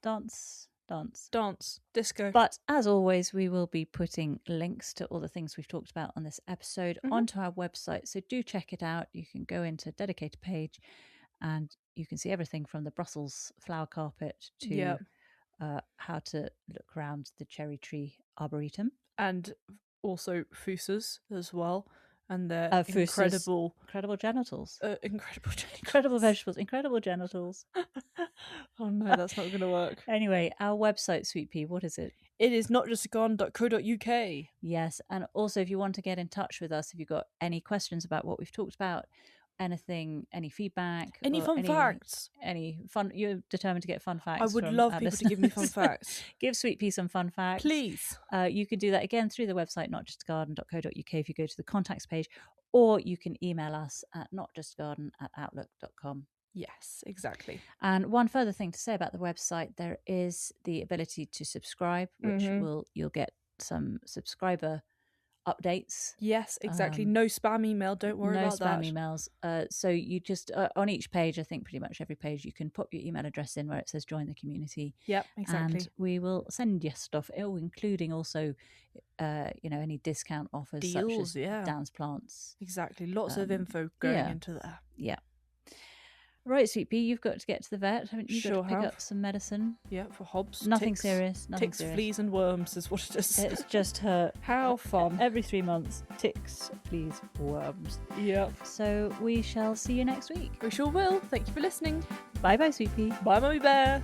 A: Dance,
B: disco.
A: But as always, we will be putting links to all the things we've talked about on this episode onto our website. So do check it out. You can go into a dedicated page and you can see everything from the Brussels flower carpet to how to look around the cherry tree arboretum.
B: And also Fossas as well. And their
A: incredible genitals. Incredible vegetables, incredible genitals.
B: Oh no, that's not going to work.
A: Anyway, our website, Sweet Pea, what is it?
B: It is notjustagarden.co.uk.
A: Yes, and also if you want to get in touch with us, if you've got any questions about what we've talked about, anything, any feedback,
B: any fun facts,
A: any fun, you're determined to get fun facts.
B: I would love people to give me fun facts.
A: Give Sweet Pea some fun facts,
B: please.
A: You can do that again through the website notjustgarden.co.uk if you go to the contacts page, or you can email us at notjustgarden@outlook.com.
B: Yes, exactly.
A: And one further thing to say about the website, there is the ability to subscribe, which you'll get some subscriber updates.
B: Yes, exactly. No spam email, don't worry about that.
A: No spam emails. So you just, on each page, I think pretty much every page, you can pop your email address in where it says join the community.
B: Yep, exactly.
A: And we will send you stuff, including also, any discount offers,
B: deals,
A: such as dance plants.
B: Exactly. Lots of info going into there.
A: Yeah. Right, Sweet Pea, you've got to get to the vet, haven't you?
B: Sure
A: got to pick up some medicine.
B: Yeah, for Hobbs.
A: Nothing
B: ticks,
A: serious.
B: Ticks, fleas, and worms is what it is.
A: It's just her.
B: How fun.
A: Every 3 months, ticks, fleas, worms.
B: Yep.
A: So we shall see you next week.
B: We sure will. Thank you for listening.
A: Bye-bye, Sweet Pea.
B: Bye, Mummy Bear.